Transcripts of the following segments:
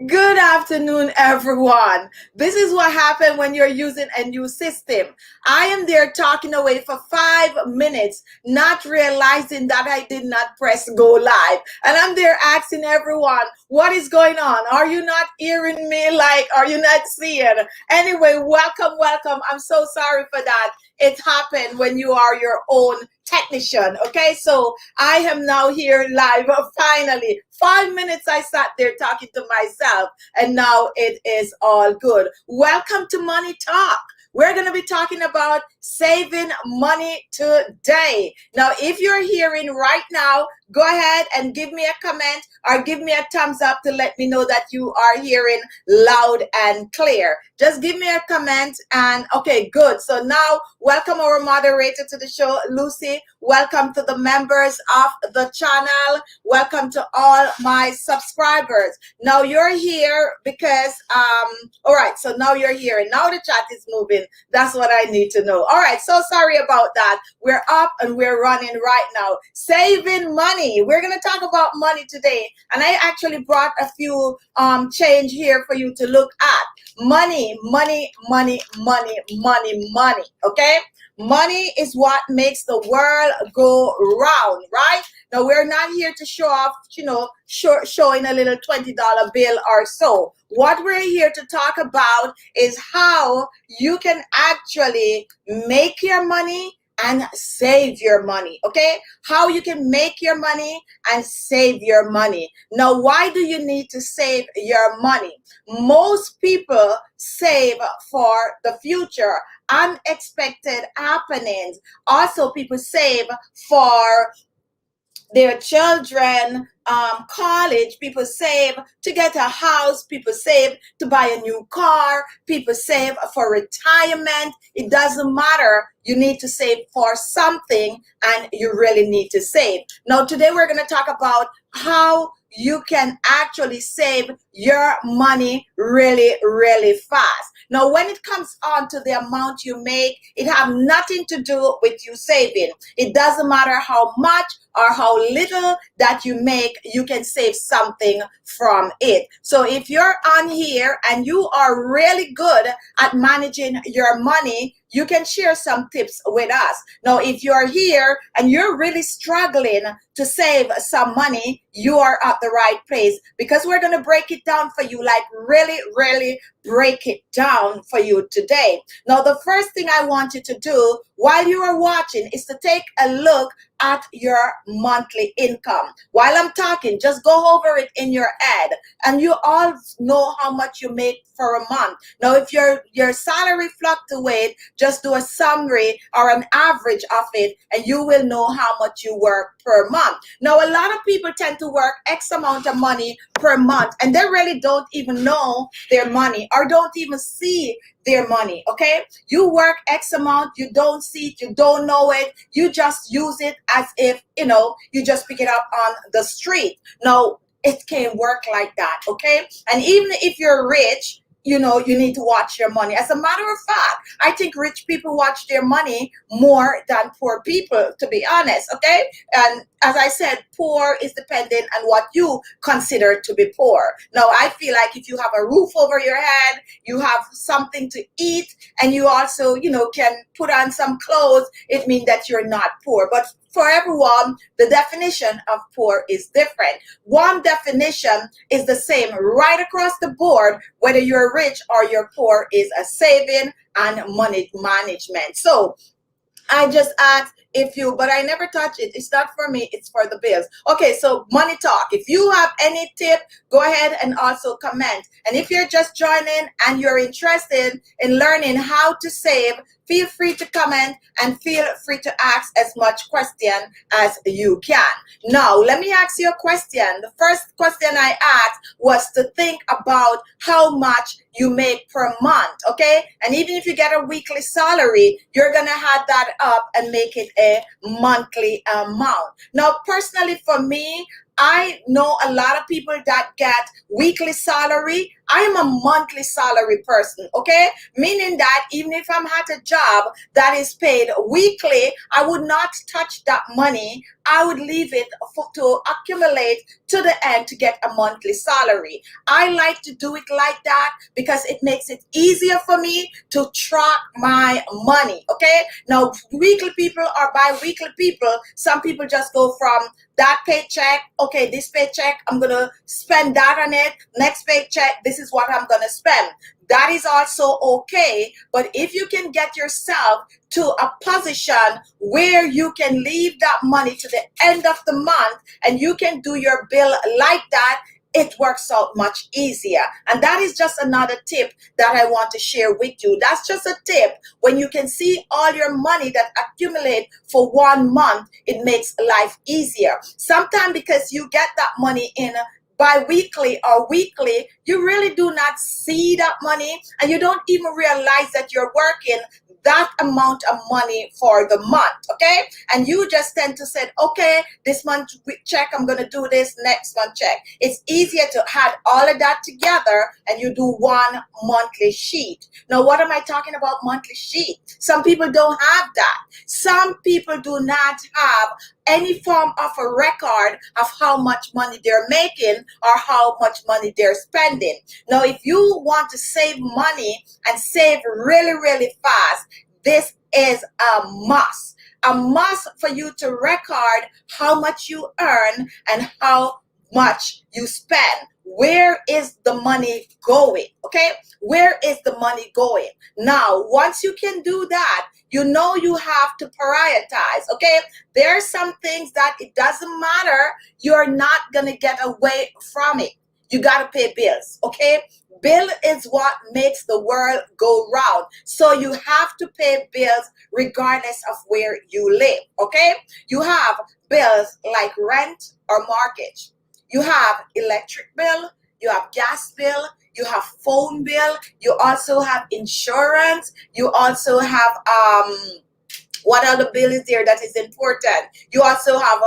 Good afternoon, everyone. This is what happened when you're using a new system. I am there talking away for 5 minutes, not realizing that I did not press go live. And I'm there asking everyone, what is going on? Are you not hearing me? Like, are you not seeing? Anyway, welcome, welcome. I'm so sorry for that. It happened when you are your own technician. Okay, so I am now here live. Finally, 5 minutes I sat there talking to myself, and now it is all good. Welcome to Money Talk. We're going to be talking about saving money today. Now, if you're hearing right now, go ahead and give me a comment or give me a thumbs up to let me know that you are hearing loud and clear. Just give me a comment and okay, good. So now, welcome our moderator to the show, Lucy. Welcome to the members of the channel. Welcome to all my subscribers. Now you're here because all right, so now you're here and now the chat is moving. That's what I need to know. All right, so sorry about that. We're up and we're running right now. Saving money. We're going to talk about money today, and I actually brought a few change here for you to look at. Money, money, money, money, money, money. Okay? Money is what makes the world go round, right? Now, we're not here to show off, showing a little $20 bill or so. What we're here to talk about is how you can actually make your money and save your money, okay? How you can make your money and save your money. Now, why do you need to save your money? Most people save for the future, unexpected happenings. Also, people save for their children, college. People save to get a house. People save to buy a new car. People save for retirement. It doesn't matter. You need to save for something, and you really need to save. Now, today we're going to talk about how you can actually save your money really, really fast. Now, when it comes on to the amount you make, it have nothing to do with you saving. It doesn't matter how much or how little that you make, you can save something from it. So if you're on here and you are really good at managing your money, you can share some tips with us. Now, if you're here and you're really struggling to save some money, you are at the right place, because we're going to break it down for you, like really, really break it down for you today. Now, the first thing I want you to do while you are watching is to take a look at your monthly income. While I'm talking, just go over it in your head, and you all know how much you make for a month. Now, if your salary fluctuates, just do a summary or an average of it, and you will know how much you work per month. Now, a lot of people tend to work X amount of money per month, and they really don't even know their money or don't even see their money. Okay, you work X amount, you don't see it, you don't know it, you just use it as if you just pick it up on the street. No, it can't work like that. Okay, and even if you're rich, you need to watch your money. As a matter of fact, I think rich people watch their money more than poor people, to be honest. Okay, and as I said, poor is dependent on what you consider to be poor. Now, I feel like if you have a roof over your head, you have something to eat, and you also, can put on some clothes, it means that you're not poor. But for everyone, the definition of poor is different. One definition is the same right across the board, whether you're rich or you're poor, is a saving and money management. So I just asked but I never touch it. It's not for me, it's for the bills. Okay, so money talk. If you have any tip, go ahead and also comment. And if you're just joining and you're interested in learning how to save, feel free to comment and feel free to ask as much question as you can. Now, let me ask you a question. The first question I asked was to think about how much you make per month, okay? And even if you get a weekly salary, you're gonna add that up and make it a monthly amount. Now, personally for me, I know a lot of people that get weekly salary I am a monthly salary person, okay? Meaning that even if I'm at a job that is paid weekly, I would not touch that money. I would leave it to accumulate to the end to get a monthly salary. I like to do it like that because it makes it easier for me to track my money, okay? Now, weekly people or bi-weekly people, some people just go from that paycheck, okay, this paycheck, I'm going to spend that on it. Next paycheck, this is what I'm going to spend. That is also okay. But if you can get yourself to a position where you can leave that money to the end of the month and you can do your bill like that, it works out much easier. And that is just another tip that I want to share with you. That's just a tip. When you can see all your money that accumulate for 1 month, it makes life easier. Sometimes because you get that money in bi-weekly or weekly, you really do not see that money and you don't even realize that you're working that amount of money for the month, okay? And you just tend to say, okay, this month check, I'm going to do this, next month check. It's easier to add all of that together and you do one monthly sheet. Now, what am I talking about monthly sheet? Some people don't have that. Some people do not have any form of a record of how much money they're making or how much money they're spending. Now, if you want to save money and save really, really fast, this is a must. A must for you to record how much you earn and how much you spend. Where is the money going? Okay? Where is the money going? Now, once you can do that, you know you have to prioritize, okay? There are some things that it doesn't matter. You're not going to get away from it. You got to pay bills, okay? Bill is what makes the world go round. So you have to pay bills regardless of where you live, okay? You have bills like rent or mortgage. You have electric bill, you have gas bill, you have phone bill, you also have insurance, you also have what other bill is there that is important? You also have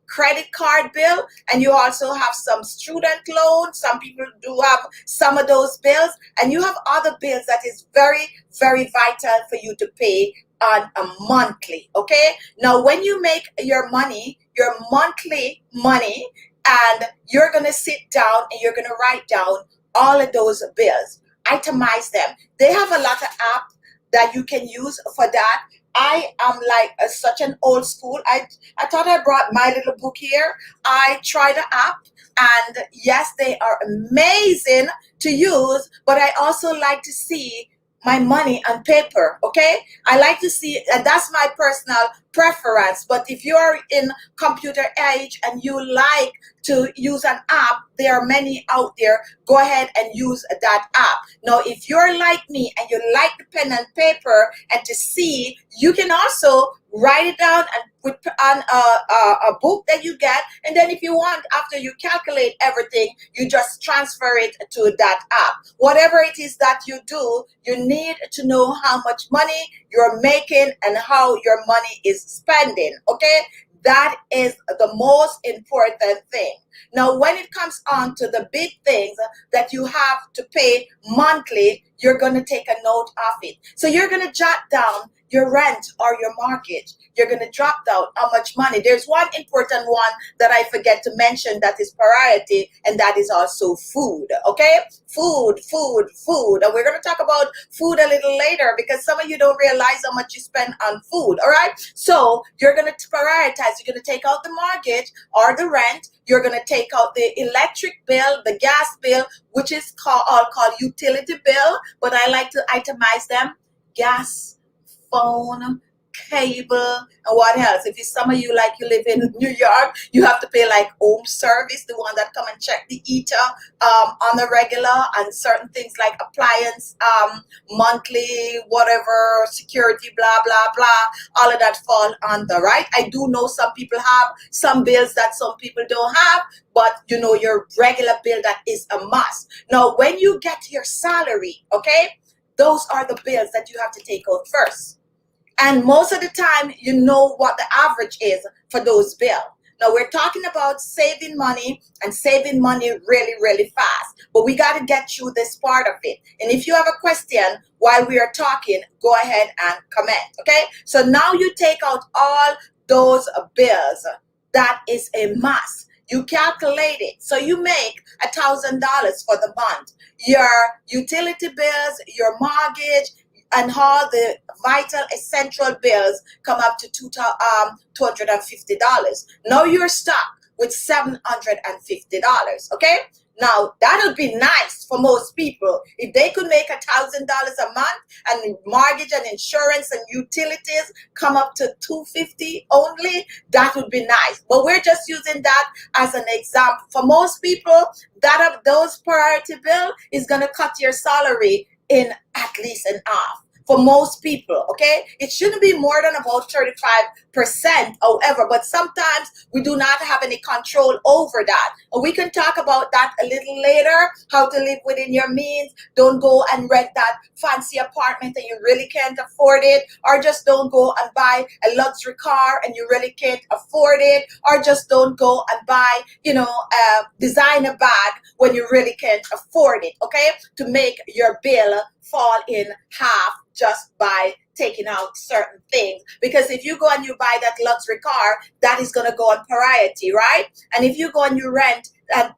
credit card bill, and you also have some student loans. Some people do have some of those bills, and you have other bills that is very, very vital for you to pay on a monthly, okay? Now, when you make your money, your monthly money, and you're going to sit down and you're going to write down all of those bills, itemize them. They have a lot of apps that you can use for that. I am like such an old school. I thought I brought my little book here. I tried the app, and yes, they are amazing to use, but I also like to see my money on paper, okay? I like to see, and that's my personal preference. But if you're in computer age and you like to use an app, there are many out there. Go ahead and use that app. Now, if you're like me and you like the pen and paper and to see, you can also write it down and put on a book that you get. And then if you want, after you calculate everything, you just transfer it to that app. Whatever it is that you do, you need to know how much money you're making and how your money is spending, okay? That is the most important thing. Now, when it comes on to the big things that you have to pay monthly, you're going to take a note of it. So you're going to jot down your rent or your mortgage. You're going to drop down how much money. There's one important one that I forget to mention that is priority, and that is also food, okay? Food. And we're going to talk about food a little later because some of you don't realize how much you spend on food, all right? So you're going to prioritize. You're going to take out the mortgage or the rent. You're going to take out the electric bill, the gas bill, which is called utility bill, but I like to itemize them. Gas, phone, cable, and what else? If it's some of you like you live in New York, you have to pay like home service, the one that come and check the heater on the regular, and certain things like appliance, monthly, whatever, security, blah, blah, blah, all of that fall under, right? I do know some people have some bills that some people don't have, but you know your regular bill that is a must. Now, when you get your salary, okay, those are the bills that you have to take out first. And most of the time, you know what the average is for those bills. Now we're talking about saving money and saving money really, really fast. But we got to get through this part of it. And if you have a question while we are talking, go ahead and comment. Okay? So now you take out all those bills. That is a must. You calculate it. So you make $1,000 for the month. Your utility bills, your mortgage, and all the vital essential bills come up to $250. Now you're stuck with $750. Okay? Now that'll be nice for most people if they could make $1,000 a month and mortgage and insurance and utilities come up to $250 only. That would be nice. But we're just using that as an example. For most people, that of those priority bill is gonna cut your salary in at least an half. For most people, okay? It shouldn't be more than about 35%, however, but sometimes we do not have any control over that. And we can talk about that a little later, how to live within your means. Don't go and rent that fancy apartment and you really can't afford it, or just don't go and buy a luxury car and you really can't afford it, or just don't go and buy, a designer bag when you really can't afford it, okay? To make your bill fall in half just by taking out certain things. Because if you go and you buy that luxury car, that is going to go on priority, right? And if you go and you rent that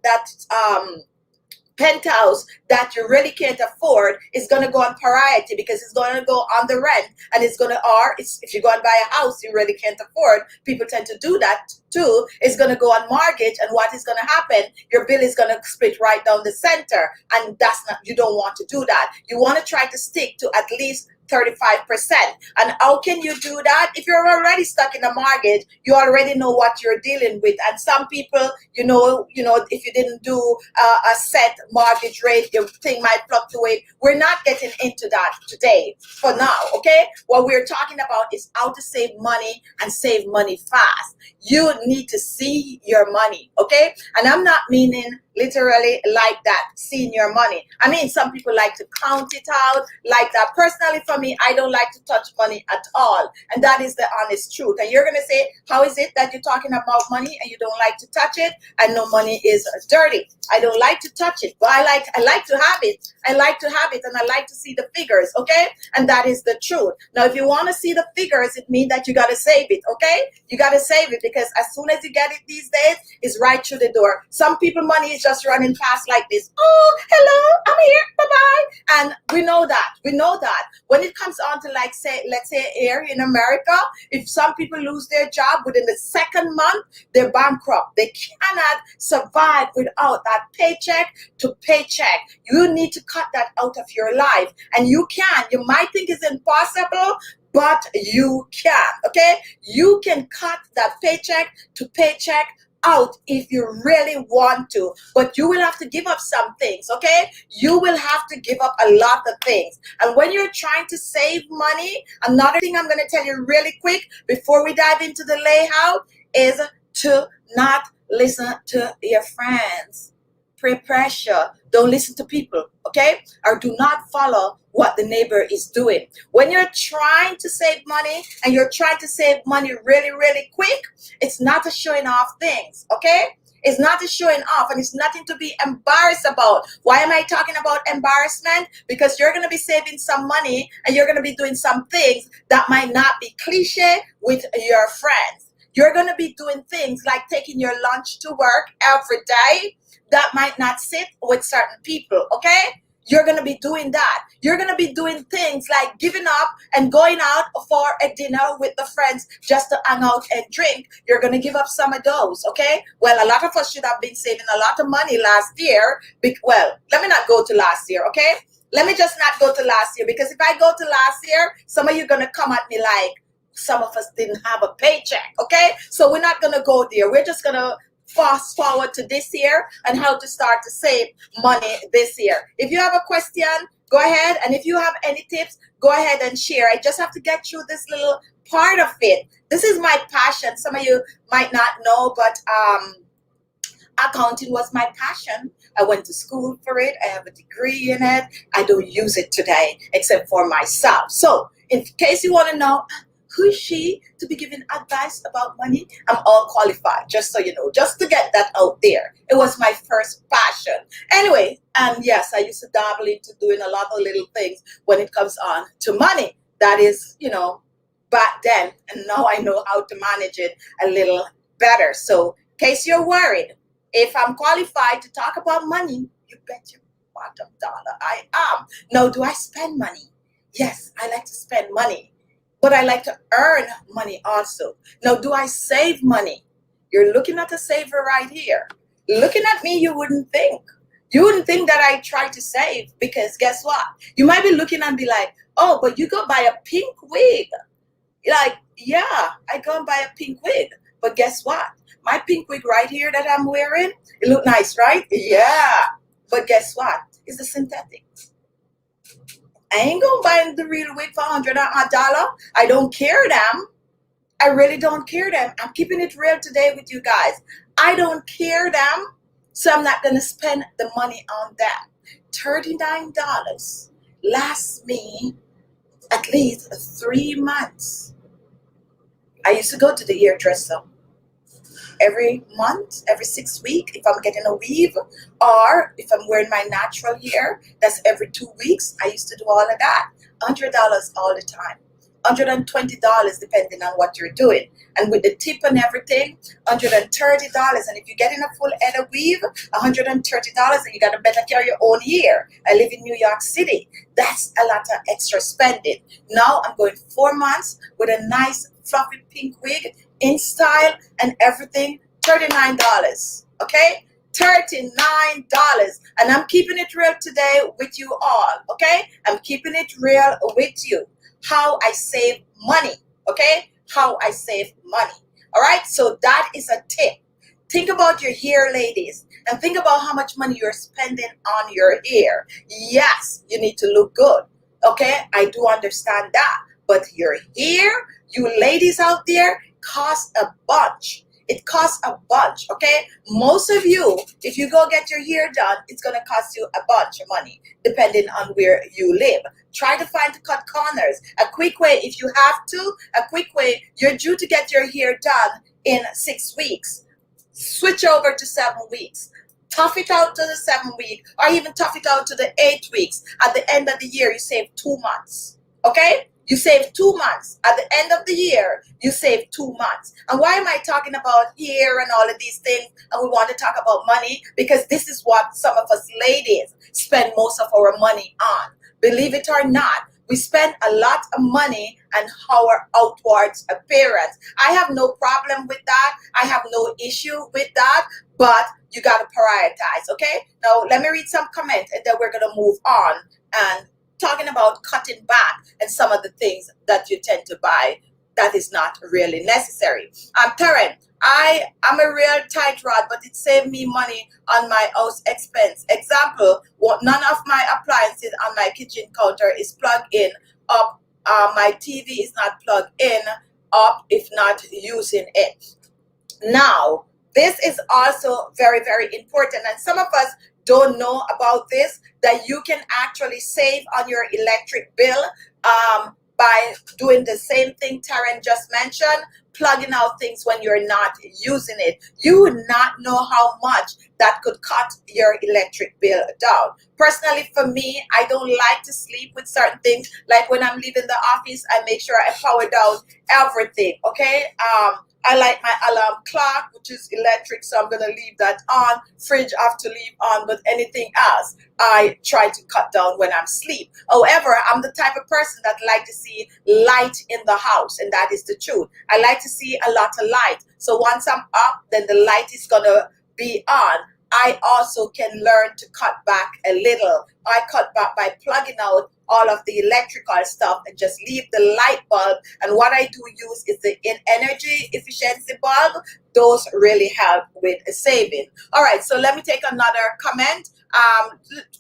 penthouse that you really can't afford, is going to go on priority because it's going to go on the rent, and it's going to, if you go and buy a house you really can't afford, people tend to do that too, it's going to go on mortgage, and what is going to happen, your bill is going to split right down the center, and you don't want to do that. You want to try to stick to at least 35%. And how can you do that? If you're already stuck in a mortgage, you already know what you're dealing with. And some people, if you didn't do a set mortgage rate, your thing might fluctuate. We're not getting into that today for now, okay? What we're talking about is how to save money and save money fast. You need to see your money, okay? And I'm not meaning literally like that, seeing your money. I mean, some people like to count it out like that. Personally, for me, I don't like to touch money at all. And that is the honest truth. And you're going to say, how is it that you're talking about money and you don't like to touch it? I know money is dirty. I don't like to touch it, but I like to have it. I like to have it, and I like to see the figures, okay? And that is the truth. Now, if you want to see the figures, it means that you got to save it, okay? You got to save it, because as soon as you get it these days, it's right through the door. Some people, money is just running fast like this. Oh, hello, I'm here, bye-bye. And we know that. When it comes on to, let's say here in America, if some people lose their job within the second month, they're bankrupt. They cannot survive without that paycheck to paycheck. You need to cut that out of your life. And you can. You might think it's impossible, but you can, okay? You can cut that paycheck to paycheck out if you really want to, but you will have to give up some things, okay? You will have to give up a lot of things. And when you're trying to save money, another thing I'm going to tell you really quick before we dive into the layout is to not listen to your friends. Peer pressure. Don't listen to people, okay? Or do not follow what the neighbor is doing. When you're trying to save money and you're trying to save money really, really quick, it's not a showing off things, okay? It's not a showing off, and it's nothing to be embarrassed about. Why am I talking about embarrassment? Because you're going to be saving some money and you're going to be doing some things that might not be cliche with your friends. You're going to be doing things like taking your lunch to work every day. That might not sit with certain people, okay? You're going to be doing that. You're going to be doing things like giving up and going out for a dinner with the friends just to hang out and drink. You're going to give up some of those, okay? Well, a lot of us should have been saving a lot of money last year. Well, let me not go to last year, okay? Let me just not go to last year, because if I go to last year, some of you are going to come at me like some of us didn't have a paycheck, okay? So we're not going to go there. We're just going to fast forward to this year and how to start to save money this year. If you have a question, go ahead. And if you have any tips, go ahead and share. I just have to get through this little part of it. This is my passion. Some of you might not know, but accounting was my passion. I went to school for it. I have a degree in it. I don't use it today except for myself. So in case you want to know, Who is she to be giving advice about money? I'm all qualified, just so you know, just to get that out there. It was my first passion. Anyway, and yes, I used to dabble into doing a lot of little things when it comes on to money. That is, back then, and now I know how to manage it a little better. So, in case you're worried, if I'm qualified to talk about money, you bet your bottom dollar I am. Now, do I spend money? Yes, I like to spend money, but I like to earn money also. Now, do I save money? You're looking at a saver right here. Looking at me, you wouldn't think. You wouldn't think that I try to save, because guess what? You might be looking and be like, oh, but you go buy a pink wig. Like, yeah, I go and buy a pink wig. But guess what? My pink wig right here that I'm wearing, it look nice, right? Yeah. But guess what? It's the synthetic. I ain't gonna buy the real wig for $100. I don't care them. I really don't care them. I'm keeping it real today with you guys. I don't care them, so I'm not gonna spend the money on that. $39 lasts me at least 3 months. I used to go to the hairdresser every month, every 6 weeks, if I'm getting a weave, or if I'm wearing my natural hair, that's every 2 weeks. I used to do all of that. $100 all the time. $120 depending on what you're doing. And with the tip and everything, $130. And if you're getting a full head of weave, $130, and you got to better carry your own hair. I live in New York City. That's a lot of extra spending. Now I'm going 4 months with a nice fluffy pink wig in style and everything, $39. Okay? $39. And I'm keeping it real today with you all. Okay? I'm keeping it real with you. How I save money. Okay? How I save money. All right? So that is a tip. Think about your hair, ladies, and think about how much money you're spending on your hair. Yes, you need to look good. Okay? I do understand that. But your hair, you ladies out there, costs a bunch. It costs a bunch, okay? Most of you, if you go get your hair done, it's going to cost you a bunch of money, depending on where you live. Try to find the cut corners. A quick way, if you have to, a quick way, you're due to get your hair done in 6 weeks. Switch over to 7 weeks. Tough it out to the 7 week, or even tough it out to the 8 weeks. At the end of the year, you save 2 months, okay? You save 2 months. At the end of the year, you save 2 months. And why am I talking about hair and all of these things? And we want to talk about money because this is what some of us ladies spend most of our money on. Believe it or not, we spend a lot of money on our outwards appearance. I have no problem with that. I have no issue with that. But you got to prioritize, okay? Now, let me read some comments and then we're going to move on and talking about cutting back and some of the things that you tend to buy that is not really necessary. Taryn, I am a real tight rod, but it saved me money on my house expense. Example, none of my appliances on my kitchen counter is plugged in up. My TV is not plugged in up if not using it. Now, this is also very, very important. And some of us don't know about this, that you can actually save on your electric bill by doing the same thing Taryn just mentioned, plugging out things when you're not using it. You would not know how much that could cut your electric bill down. Personally, for me, I don't like to sleep with certain things. Like when I'm leaving the office, I make sure I power down everything, okay? I like my alarm clock, which is electric, so I'm going to leave that on. Fridge I have to leave on, but anything else, I try to cut down when I'm asleep. However, I'm the type of person that like to see light in the house, and that is the truth. I like to see a lot of light. So once I'm up, then the light is going to be on. I also can learn to cut back a little. I cut back by plugging out all of the electrical stuff and just leave the light bulb. And what I do use is the energy efficiency bulb. Those really help with saving. All right, so let me take another comment.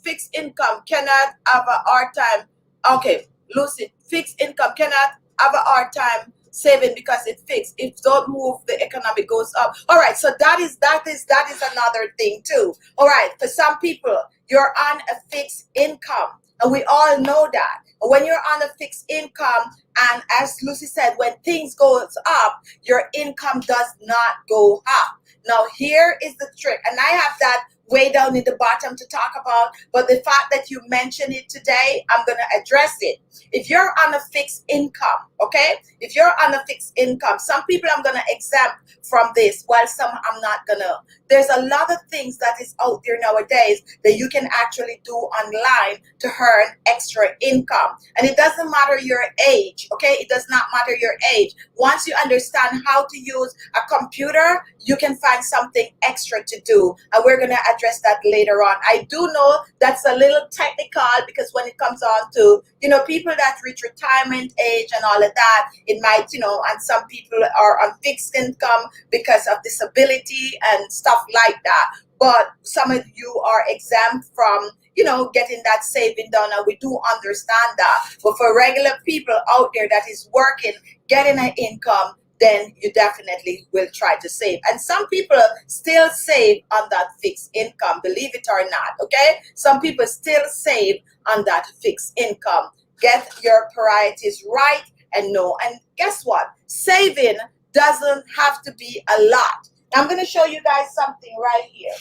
Fixed income cannot have a hard time. Okay, Lucy, fixed income cannot have a hard time saving because it's fixed. If don't move, the economy goes up. All right, so that is another thing too. All right, for some people, you're on a fixed income. And we all know that. When you're on a fixed income, And as Lucy said, when things goes up, your income does not go up. Now, here is the trick, and I have that way down in the bottom to talk about, but the fact that you mentioned it today, I'm going to address it. If you're on a fixed income, okay? If you're on a fixed income, some people I'm going to exempt from this, while some I'm not going to. There's a lot of things that is out there nowadays that you can actually do online to earn extra income. And it doesn't matter your age, okay? It does not matter your age. Once you understand how to use a computer, you can find something extra to do. And we're going to address that later on. I do know that's a little technical, because when it comes on to, people that reach retirement age and all of that, it might, and some people are on fixed income because of disability and stuff like that. But some of you are exempt from, getting that saving done, and we do understand that. But for regular people out there that is working, getting an income, then you definitely will try to save. And some people still save on that fixed income, believe it or not, okay? Some people still save on that fixed income. Get your priorities right and know. And guess what? Saving doesn't have to be a lot. I'm going to show you guys something right here.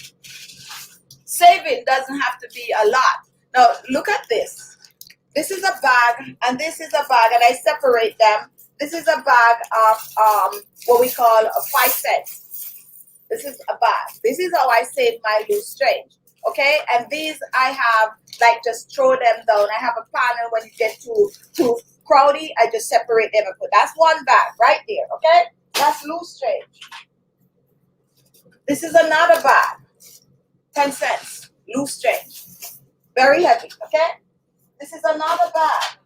Saving doesn't have to be a lot. Now, look at this. This is a bag, and this is a bag, and I separate them. This is a bag of what we call 5 cents. This is a bag. This is how I save my loose change. Okay, and these I have, like, just throw them down. I have a panel. When you get too crowdy, I just separate them and put. That's one bag right there. Okay, that's loose change. This is another bag, 10 cents, loose change, very heavy. Okay, this is another bag.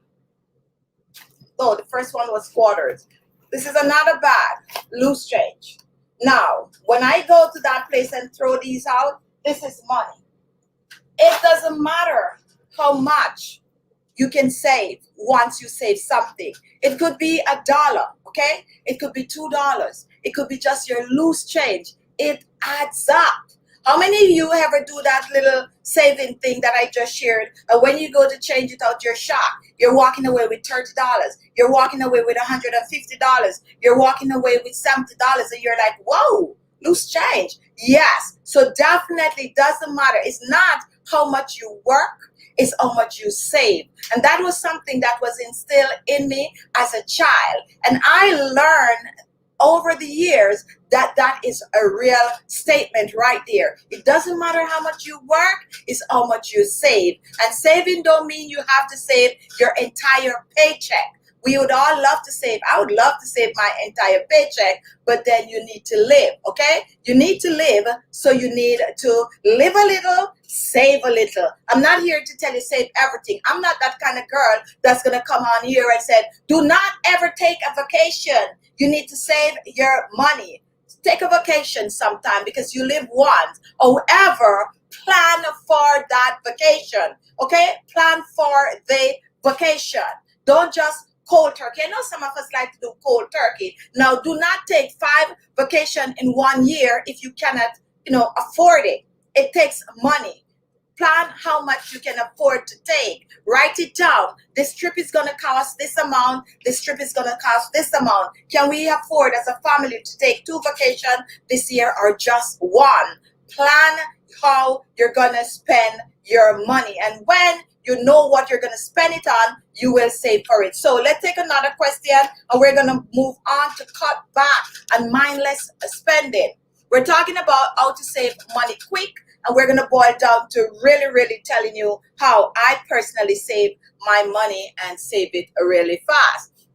Oh, the first one was quarters. This is another bag, loose change. Now, when I go to that place and throw these out, this is money. It doesn't matter how much you can save once you save something. It could be $1, okay? It could be $2. It could be just your loose change. It adds up. How many of you ever do that little saving thing that I just shared? And when you go to change it out, you're shocked. You're walking away with $30. You're walking away with $150. You're walking away with $70. And you're like, whoa, loose change. Yes. So definitely doesn't matter. It's not how much you work. It's how much you save. And that was something that was instilled in me as a child. And I learned over the years that is a real statement right there. It doesn't matter how much you work, it's how much you save. And saving don't mean you have to save your entire paycheck. We would all love to save. I would love to save my entire paycheck, but then you need to live, okay? You need to live, so you need to live a little, save a little. I'm not here to tell you save everything. I'm not that kind of girl that's going to come on here and say, do not ever take a vacation. You need to save your money. Take a vacation sometime, because you live once. However, plan for that vacation, okay? Plan for the vacation. Don't just cold turkey. I know some of us like to do cold turkey. Now, do not take 5 vacations in 1 year if you cannot, afford it. It takes money. Plan how much you can afford to take. Write it down. This trip is going to cost this amount. This trip is going to cost this amount. Can we afford as a family to take 2 vacations this year, or just 1? Plan how you're going to spend your money. And when you know what you're going to spend it on, you will save for it. So let's take another question, and we're going to move on to cut back on mindless spending. We're talking about how to save money quick, and we're going to boil down to really, really telling you how I personally save my money and save it really fast.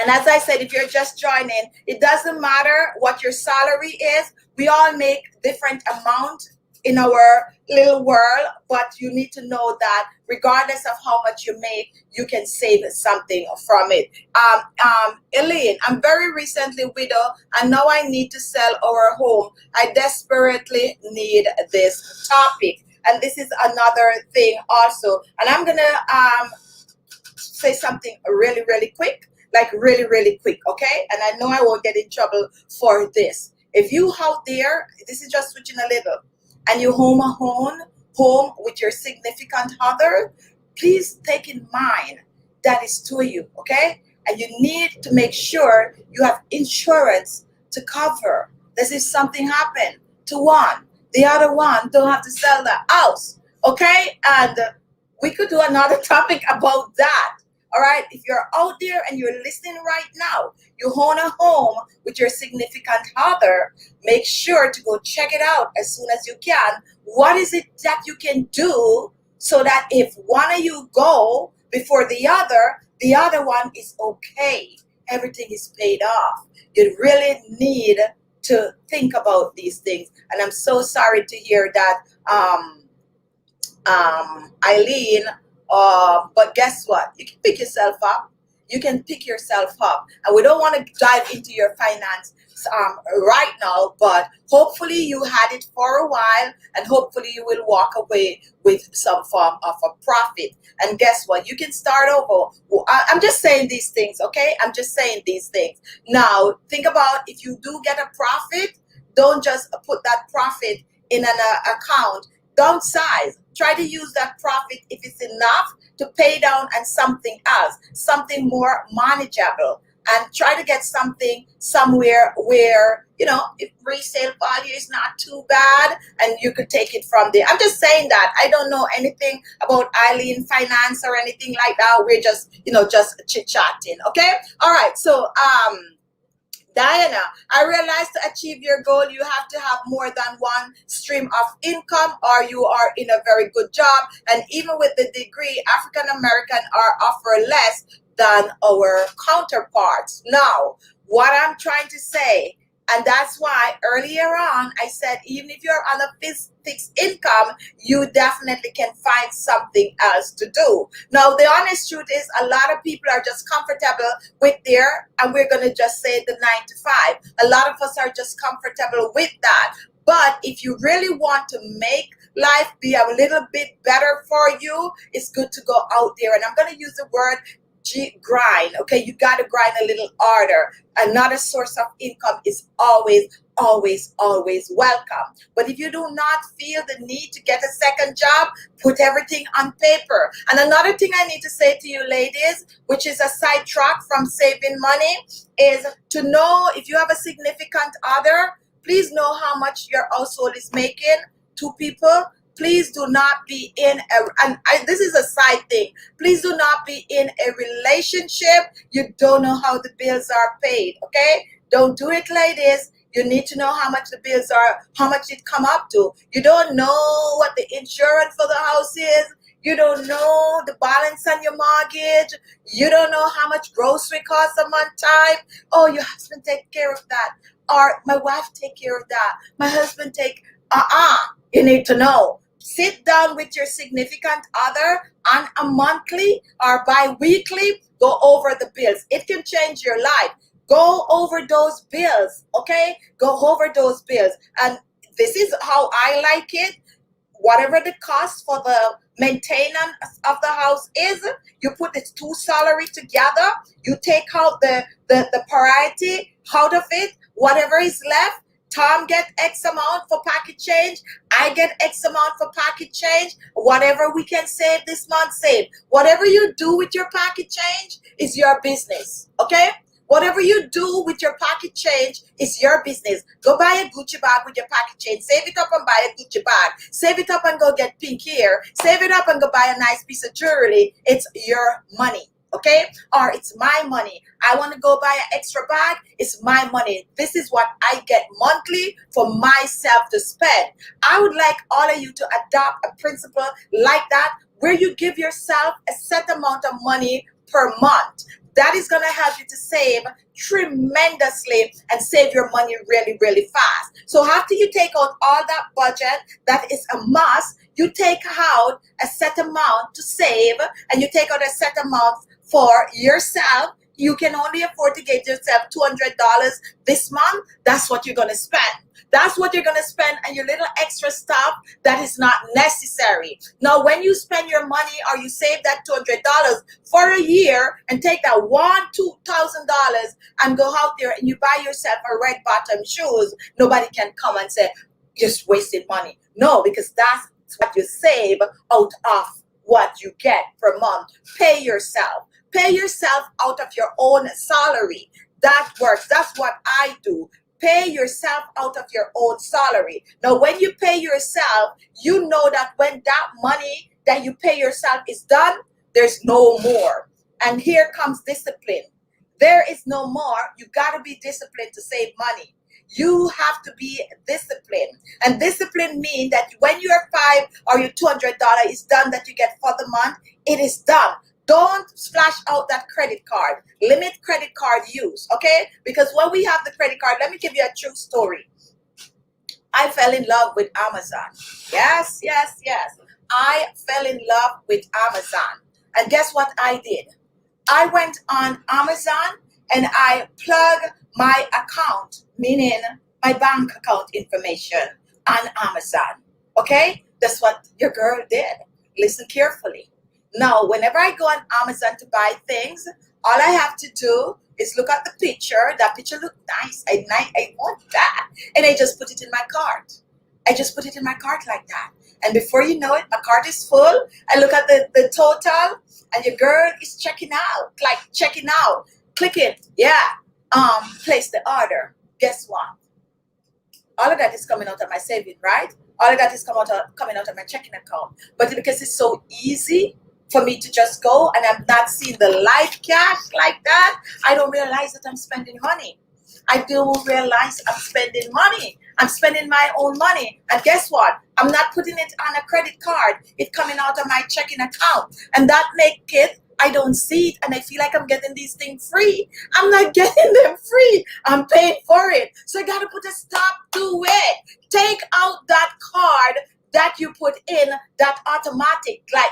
And as I said, if you're just joining, it doesn't matter what your salary is. We all make different amounts in our little world, but you need to know that regardless of how much you make, you can save something from it. Elaine, I'm very recently widowed, and now I need to sell our home. I desperately need this topic. And this is another thing also. And I'm gonna say something really, really quick, like really, really quick, okay? And I know I won't get in trouble for this. If you out there, this is just switching a little, and you home with your significant other, please take in mind that is to you, okay? and you need to make sure you have insurance to cover. This if something happened to one, the other one don't have to sell the house. Okay, and we could do another topic about that. All right, if you're out there and you're listening right now, you own a home with your significant other, make sure to go check it out as soon as you can. What is it that you can do so that if one of you go before the other one is okay? Everything is paid off. You really need to think about these things. And I'm so sorry to hear that, Eileen. But guess what? You can pick yourself up. You can pick yourself up. And we don't want to dive into your finance right now, but hopefully you had it for a while, and hopefully you will walk away with some form of a profit. And guess what? You can start over. I'm just saying these things, okay? I'm just saying these things. Now, think about if you do get a profit, don't just put that profit in an account. Downsize. Try to use that profit if it's enough to pay down and something else, something more manageable, and try to get something somewhere where, if resale value is not too bad and you could take it from there. I'm just saying that. I don't know anything about Eileen finance or anything like that. We're just, just chit-chatting. Okay. All right. So, Diana, I realize to achieve your goal, you have to have more than one stream of income, or you are in a very good job. And even with the degree, African American are offered less than our counterparts. Now, what I'm trying to say, and that's why earlier on I said, even if you're on a fixed income, you definitely can find something else to do. Now, the honest truth is a lot of people are just comfortable with and we're going to just say the 9 to 5. A lot of us are just comfortable with that. But if you really want to make life be a little bit better for you, it's good to go out there. And I'm going to use the word grind. Okay, you got to grind a little harder. Another source of income is always welcome. But if you do not feel the need to get a second job, put everything on paper. And another thing I need to say to you ladies, which is a sidetrack from saving money, is to know if you have a significant other, please know how much your household is making. 2 people. Please do not be in this is a side thing. Please do not be in a relationship. You don't know how the bills are paid, okay? Don't do it, ladies. You need to know how much the bills are, how much it come up to. You don't know what the insurance for the house is. You don't know the balance on your mortgage. You don't know how much grocery costs a month time. Oh, your husband take care of that. Or my wife take care of that. My husband take, you need to know. Sit down with your significant other on a monthly or bi-weekly. Go over the bills. It can change your life. Go over those bills, okay? Go over those bills. And this is how I like it. Whatever the cost for the maintenance of the house is, you put the 2 salary together. You take out the priority out of it. Whatever is left, Tom get X amount for pocket change. I get X amount for pocket change. Whatever we can save this month, save. Whatever you do with your pocket change is your business, okay? Whatever you do with your pocket change is your business. Go buy a Gucci bag with your pocket change. Save it up and buy a Gucci bag. Save it up and go get pink hair. Save it up and go buy a nice piece of jewelry. It's your money. Okay? Or it's my money. I want to go buy an extra bag. It's my money. This is what I get monthly for myself to spend. I would like all of you to adopt a principle like that, where you give yourself a set amount of money per month. That is going to help you to save tremendously and save your money really, really fast. So after you take out all that budget, that is a must, you take out a set amount to save, and you take out a set amount for yourself. You can only afford to get yourself $200 this month. That's what you're going to spend. That's what you're going to spend on your little extra stuff that is not necessary. Now, when you spend your money or you save that $200 for a year and take that $2,000 and go out there and you buy yourself a red bottom shoes, nobody can come and say, just wasted money. No, because that's what you save out of what you get per month. Pay yourself. Pay yourself out of your own salary. That works. That's what I do. Pay yourself out of your own salary. Now, when you pay yourself, you know that when that money that you pay yourself is done, there's no more. And here comes discipline. There is no more. You got to be disciplined to save money. You have to be disciplined. And discipline means that when your $5 or your $200 is done that you get for the month, it is done. Don't splash out that credit card. Limit credit card use, okay? Because when we have the credit card, let me give you a true story. I fell in love with Amazon. Yes, yes, yes. I fell in love with Amazon. And guess what I did? I went on Amazon and I plug my account, meaning my bank account information on Amazon. Okay? That's what your girl did. Listen carefully. Now, whenever I go on Amazon to buy things, all I have to do is look at the picture. That picture looked nice. I want that. And I just put it in my cart. I just put it in my cart like that. And before you know it, my cart is full. I look at the total, and your girl is checking out. Like checking out. Click it. Yeah. Place the order. Guess what? All of that is coming out of my saving, right? All of that is coming out of my checking account. But because it's so easy for me to just go and I'm not seeing the live cash like that, I don't realize that I'm spending money. I don't realize I'm spending money. I'm spending my own money. And guess what? I'm not putting it on a credit card. It's coming out of my checking account. And that makes it, I don't see it, and I feel like I'm getting these things free. I'm not getting them free. I'm paying for it. So I got to put a stop to it. Take out that card that you put in, that automatic, like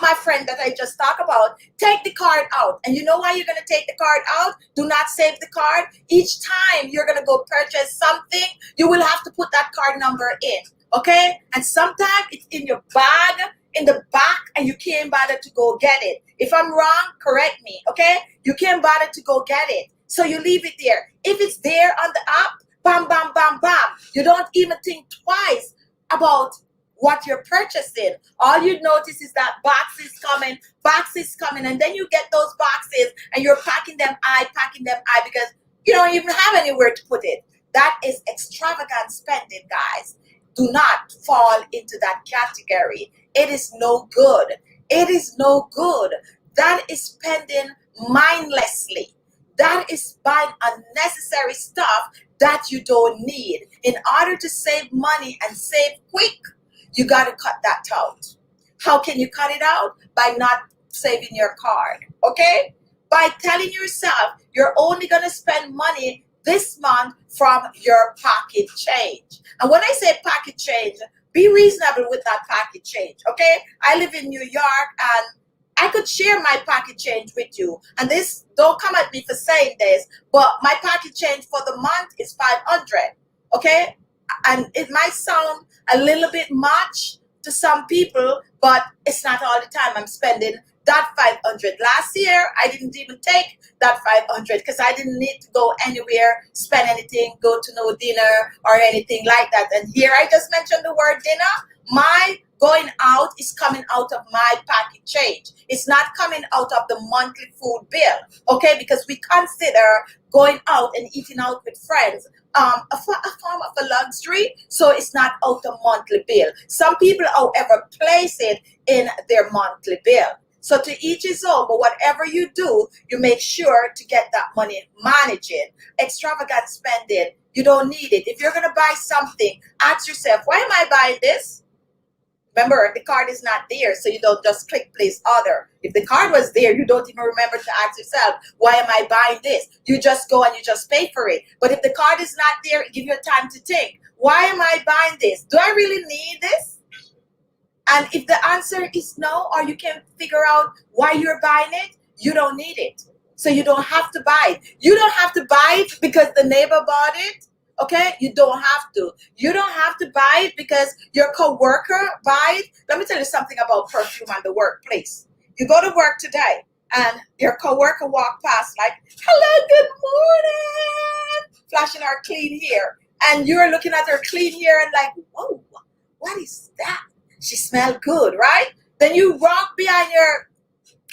my friend that I just talked about. Take the card out. And you know why you're going to take the card out? Do not save the card. Each time you're going to go purchase something, you will have to put that card number in. Okay? And sometimes it's in your bag, in the back, and you can't bother to go get it. If I'm wrong, correct me, okay? You can't bother to go get it. So you leave it there. If it's there on the app, bam, bam, bam, bam. You don't even think twice about what you're purchasing. All you notice is that boxes coming, and then you get those boxes and you're packing them because you don't even have anywhere to put it. That is extravagant spending, guys. Do not fall into that category. It is no good. It is no good. That is spending mindlessly. That is buying unnecessary stuff that you don't need. In order to save money and save quick, you got to cut that out. How can you cut it out? By not saving your card, okay? By telling yourself you're only going to spend money this month from your pocket change. And when I say pocket change, be reasonable with that pocket change, okay? I live in New York, and I could share my pocket change with you. And this, don't come at me for saying this, but my pocket change for the month is 500, okay? And it might sound a little bit much to some people, but it's not all the time I'm spending that 500. Last year, I didn't even take that 500 because I didn't need to go anywhere, spend anything, go to no dinner or anything like that. And here I just mentioned the word dinner. My going out is coming out of my pocket change. It's not coming out of the monthly food bill, okay? Because we consider going out and eating out with friends a form of a luxury, so it's not out the monthly bill. Some people, however, place it in their monthly bill. So to each his own, but whatever you do, you make sure to get that money managing. Extravagant spending, you don't need it. If you're going to buy something, ask yourself, why am I buying this? Remember, the card is not there, so you don't just click place order. If the card was there, you don't even remember to ask yourself, why am I buying this? You just go and you just pay for it. But if the card is not there, give you time to think, why am I buying this? Do I really need this? And if the answer is no, or you can figure out why you're buying it, you don't need it. So you don't have to buy it. You don't have to buy it because the neighbor bought it. Okay, you don't have to. You don't have to buy it because your coworker buy it. Let me tell you something about perfume at the workplace. You go to work today and your coworker walk past like, hello, good morning, flashing her clean hair. And you're looking at her clean hair and like, whoa, what is that? She smelled good, right? Then you walk behind your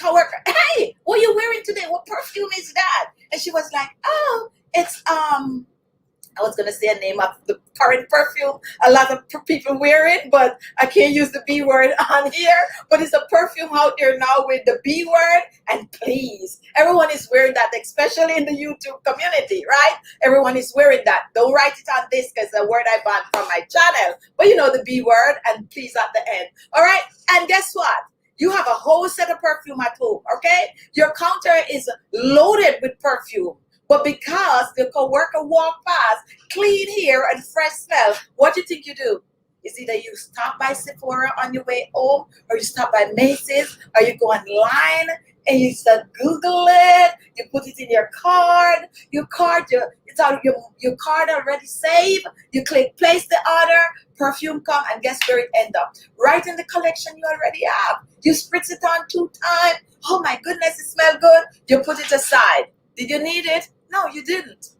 coworker, hey, what are you wearing today? What perfume is that? And she was like, oh, it's I was gonna say a name of the current perfume a lot of people wear it, but I can't use the B word on here. But it's a perfume out there now with the B word. And please, everyone is wearing that, especially in the YouTube community, right? Everyone is wearing that. Don't write it on this because the word I banned from my channel. But you know the B word, and please at the end. All right. And guess what? You have a whole set of perfume at home, okay? Your counter is loaded with perfume. But because the coworker walked past, clean hair and fresh smell, what do you think you do? Is either you stop by Sephora on your way home, or you stop by Macy's, or you go online and you start Google it, you put it in your card, it's on your card already saved, you click place the order, perfume come, and guess where it end up? Right in the collection you already have. You spritz it on 2 times. Oh my goodness, it smells good. You put it aside. Did you need it? No, you didn't.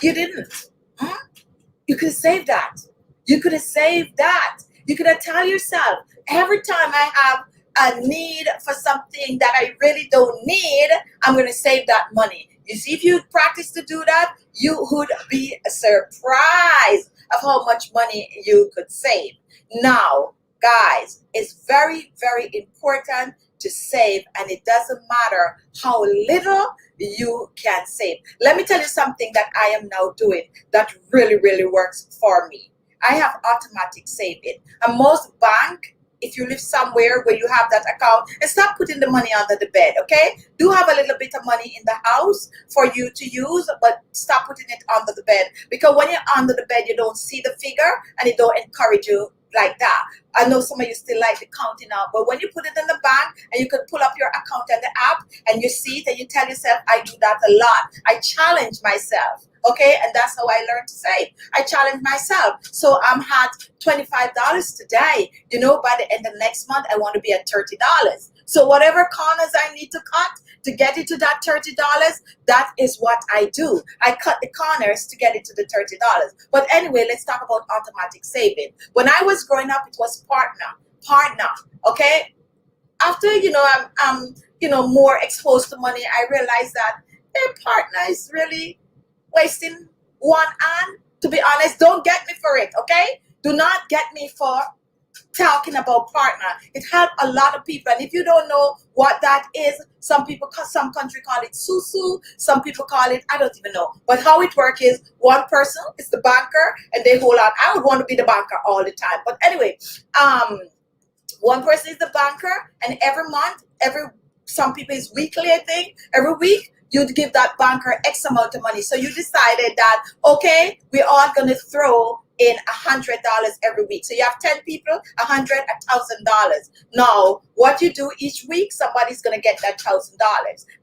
You didn't. You could have saved that. You could have saved that. You could have tell yourself, every time I have a need for something that I really don't need, I'm going to save that money. You see, if you practice to do that, you would be surprised of how much money you could save. Now, guys, it's very, very important to save, and it doesn't matter how little you can save. Let me tell you something that I am now doing that really, really works for me. I have automatic saving. And most bank, if you live somewhere where you have that account, and stop putting the money under the bed, okay? Do have a little bit of money in the house for you to use, but stop putting it under the bed, because when you're under the bed, you don't see the figure and it don't encourage you like that. I know some of you still like the counting out, but when you put it in the bank and you can pull up your account and the app and you see it and you tell yourself, I do that a lot. I challenge myself, okay? And that's how I learned to save. I challenge myself. So I'm at $25 today. You know, by the end of next month, I want to be at $30. So whatever corners I need to cut to get it to that $30, that is what I do. I cut the corners to get it to the $30. But anyway, let's talk about automatic saving. When I was growing up, it was partner, okay? After, I'm more exposed to money, I realized that their partner is really wasting one hand. To be honest, don't get me for it, okay? Do not get me for talking about partner. It helped a lot of people, and if you don't know what that is, some country call it susu, some people call it, I don't even know. But how it works is one person is the banker and they hold on. I would want to be the banker all the time, but anyway, one person is the banker, and every month, some people is weekly, I think, every week you'd give that banker X amount of money. So you decided that, okay, we're all going to throw in $100 every week. So you have 10 people, $100, $1,000. Now, what you do each week, somebody's going to get that $1,000.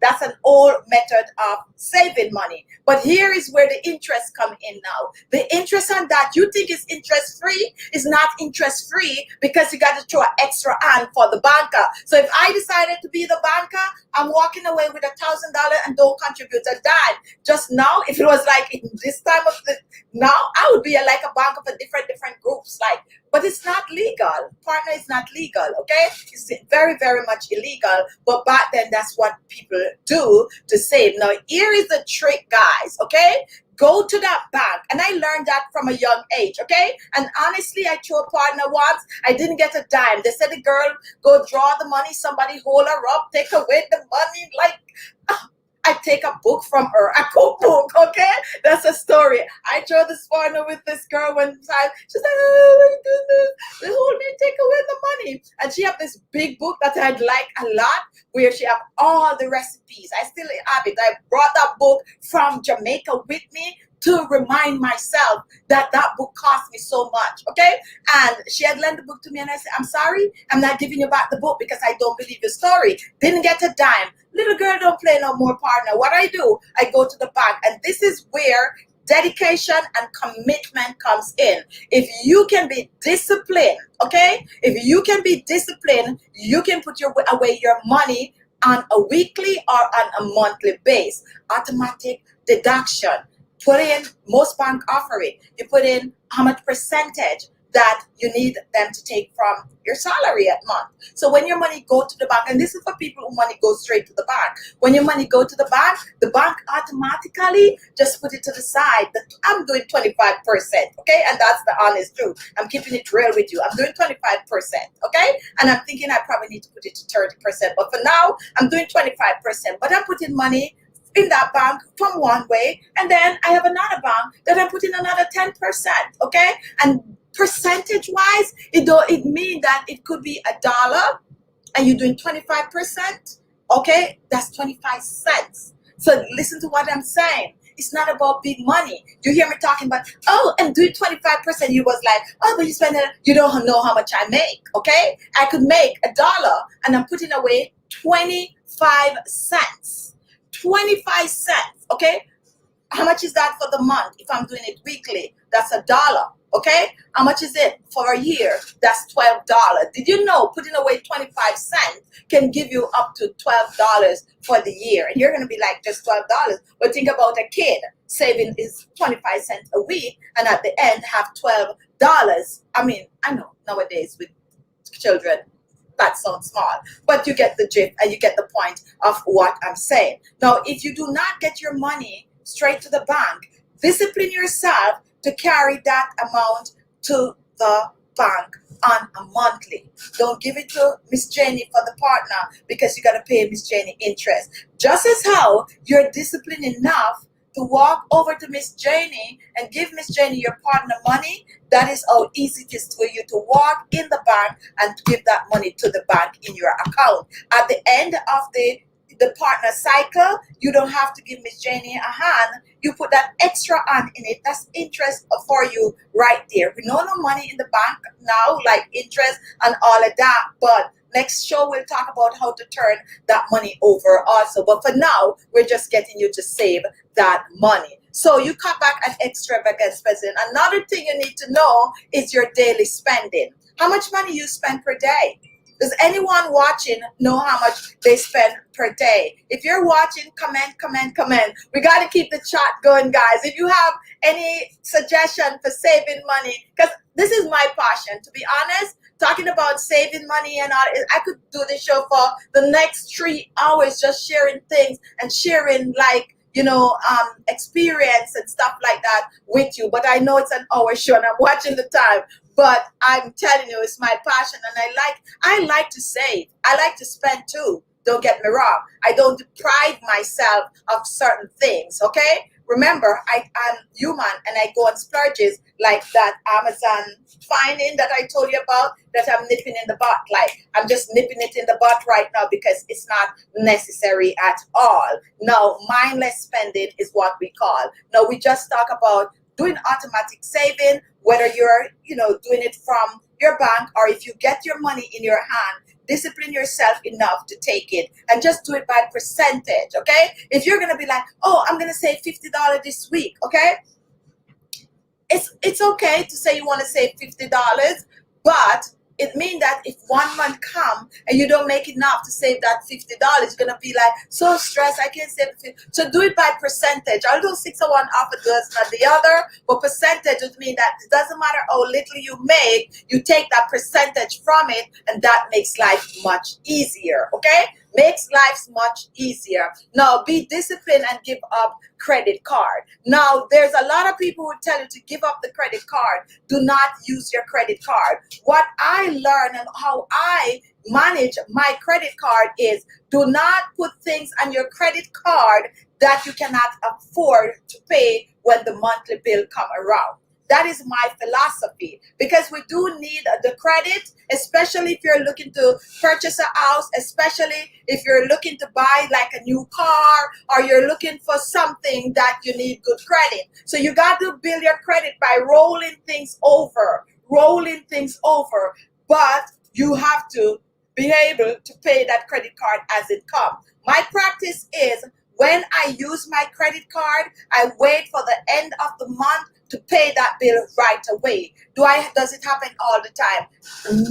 That's an old method of saving money. But here is where the interest come in now. The interest on that you think is interest free is not interest free, because you got to throw an extra hand for the banker. So if I decided to be the banker, I'm walking away with $1,000 and don't contribute a dime. Just now, if it was like in this time of now, I would be like a banker for different groups, but it's not legal. Partner is not legal, okay? It's very, very much illegal. But back then, that's what people do to save. Now, here is the trick, guys, okay? Go to that bank. And I learned that from a young age, okay? And honestly, I threw a partner once. I didn't get a dime. They said the girl, go draw the money. Somebody hold her up, take away the money. I take a book from her, a cookbook, okay? That's a story. I drove this partner with this girl one time. She's like, oh my goodness, they hold me, take away the money. And she have this big book that I'd like a lot, where she have all the recipes. I still have it. I brought that book from Jamaica with me to remind myself that book cost me so much, okay? And she had lent the book to me, and I said, I'm sorry, I'm not giving you back the book because I don't believe your story. Didn't get a dime. Little girl don't play no more, partner. What I do, I go to the bank, and this is where dedication and commitment comes in. If you can be disciplined, okay? If you can be disciplined, you can put away your money on a weekly or on a monthly base. Automatic deduction. Put in, most bank offer it. You put in how much percentage. that you need them to take from your salary at month. So when your money go to the bank, and this is for people who money goes straight to the bank. When your money go to the bank automatically just put it to the side. That I'm doing 25%, okay? And that's the honest truth. I'm keeping it real with you. I'm doing 25%, okay? And I'm thinking I probably need to put it to 30%. But for now, I'm doing 25%. But I'm putting money in that bank from one way, and then I have another bank that I'm putting another 10%, okay? And percentage wise, it means that it could be $1 and you're doing 25%, okay? That's 25 cents. So listen to what I'm saying. It's not about big money. You hear me talking about, oh, and doing 25%. You was like, oh, but you spend it. You don't know how much I make, okay? I could make $1 and I'm putting away 25 cents. 25 cents, okay? How much is that for the month? If I'm doing it weekly, that's $1, okay? How much is it for a year? That's $12. Did you know putting away 25 cents can give you up to $12 for the year? And you're going to be like, just $12. But think about a kid saving is 25 cents a week and at the end have $12. I mean, I know nowadays with children, that sounds small, but you get the gist and you get the point of what I'm saying. Now, if you do not get your money straight to the bank, discipline yourself to carry that amount to the bank on a monthly. Don't give it to Miss Janie for the partner because you got to pay Miss Janie interest. Just as how you're disciplined enough to walk over to Miss Janie and give Miss Janie your partner money, that is how easy it is for you to walk in the bank and give that money to the bank in your account. At the end of the partner cycle, you don't have to give Miss Janie a hand. You put that extra on in it. That's interest for you right there. We know no money in the bank now, like interest and all of that, but next show we'll talk about how to turn that money over also. But for now, we're just getting you to save that money. So you cut back on extravagant spending. Another thing you need to know is your daily spending. How much money you spend per day? Does anyone watching know how much they spend per day? If you're watching, comment. We got to keep the chat going, guys. If you have any suggestion for saving money, because this is my passion, to be honest, talking about saving money and all, I could do this show for the next 3 hours just sharing things and sharing experience and stuff like that with you. But I know it's an hour show and I'm watching the time. But I'm telling you, it's my passion, and I like to save. I like to spend too. Don't get me wrong. I don't deprive myself of certain things, okay? Remember, I'm human and I go on splurges like that Amazon finding that I told you about that I'm nipping in the butt. Like, I'm just nipping it in the butt right now because it's not necessary at all. Now, mindless spending is what we call. Now, we just talk about doing automatic saving, whether you're, doing it from your bank or if you get your money in your hand, discipline yourself enough to take it and just do it by percentage, okay? If you're going to be like, oh, I'm going to save $50 this week, okay? It's okay to say you want to save $50, but it means that if 1 month come and you don't make enough to save that $50, you're gonna be like so stressed. I can't save it. So do it by percentage. Although 6 of one offer does not the other, but percentage would mean that it doesn't matter how little you make, you take that percentage from it, and that makes life much easier. Okay, makes life much easier. Now be disciplined and give up credit card. Now there's a lot of people who tell you to give up the credit card. Do not use your credit card. What I learned and how I manage my credit card is do not put things on your credit card that you cannot afford to pay when the monthly bill come around. That is my philosophy, because we do need the credit, especially if you're looking to purchase a house, especially if you're looking to buy like a new car or you're looking for something that you need good credit. So you got to build your credit by rolling things over. But you have to be able to pay that credit card as it comes. My practice is when I use my credit card, I wait for the end of the month to pay that bill right away. Does it happen all the time?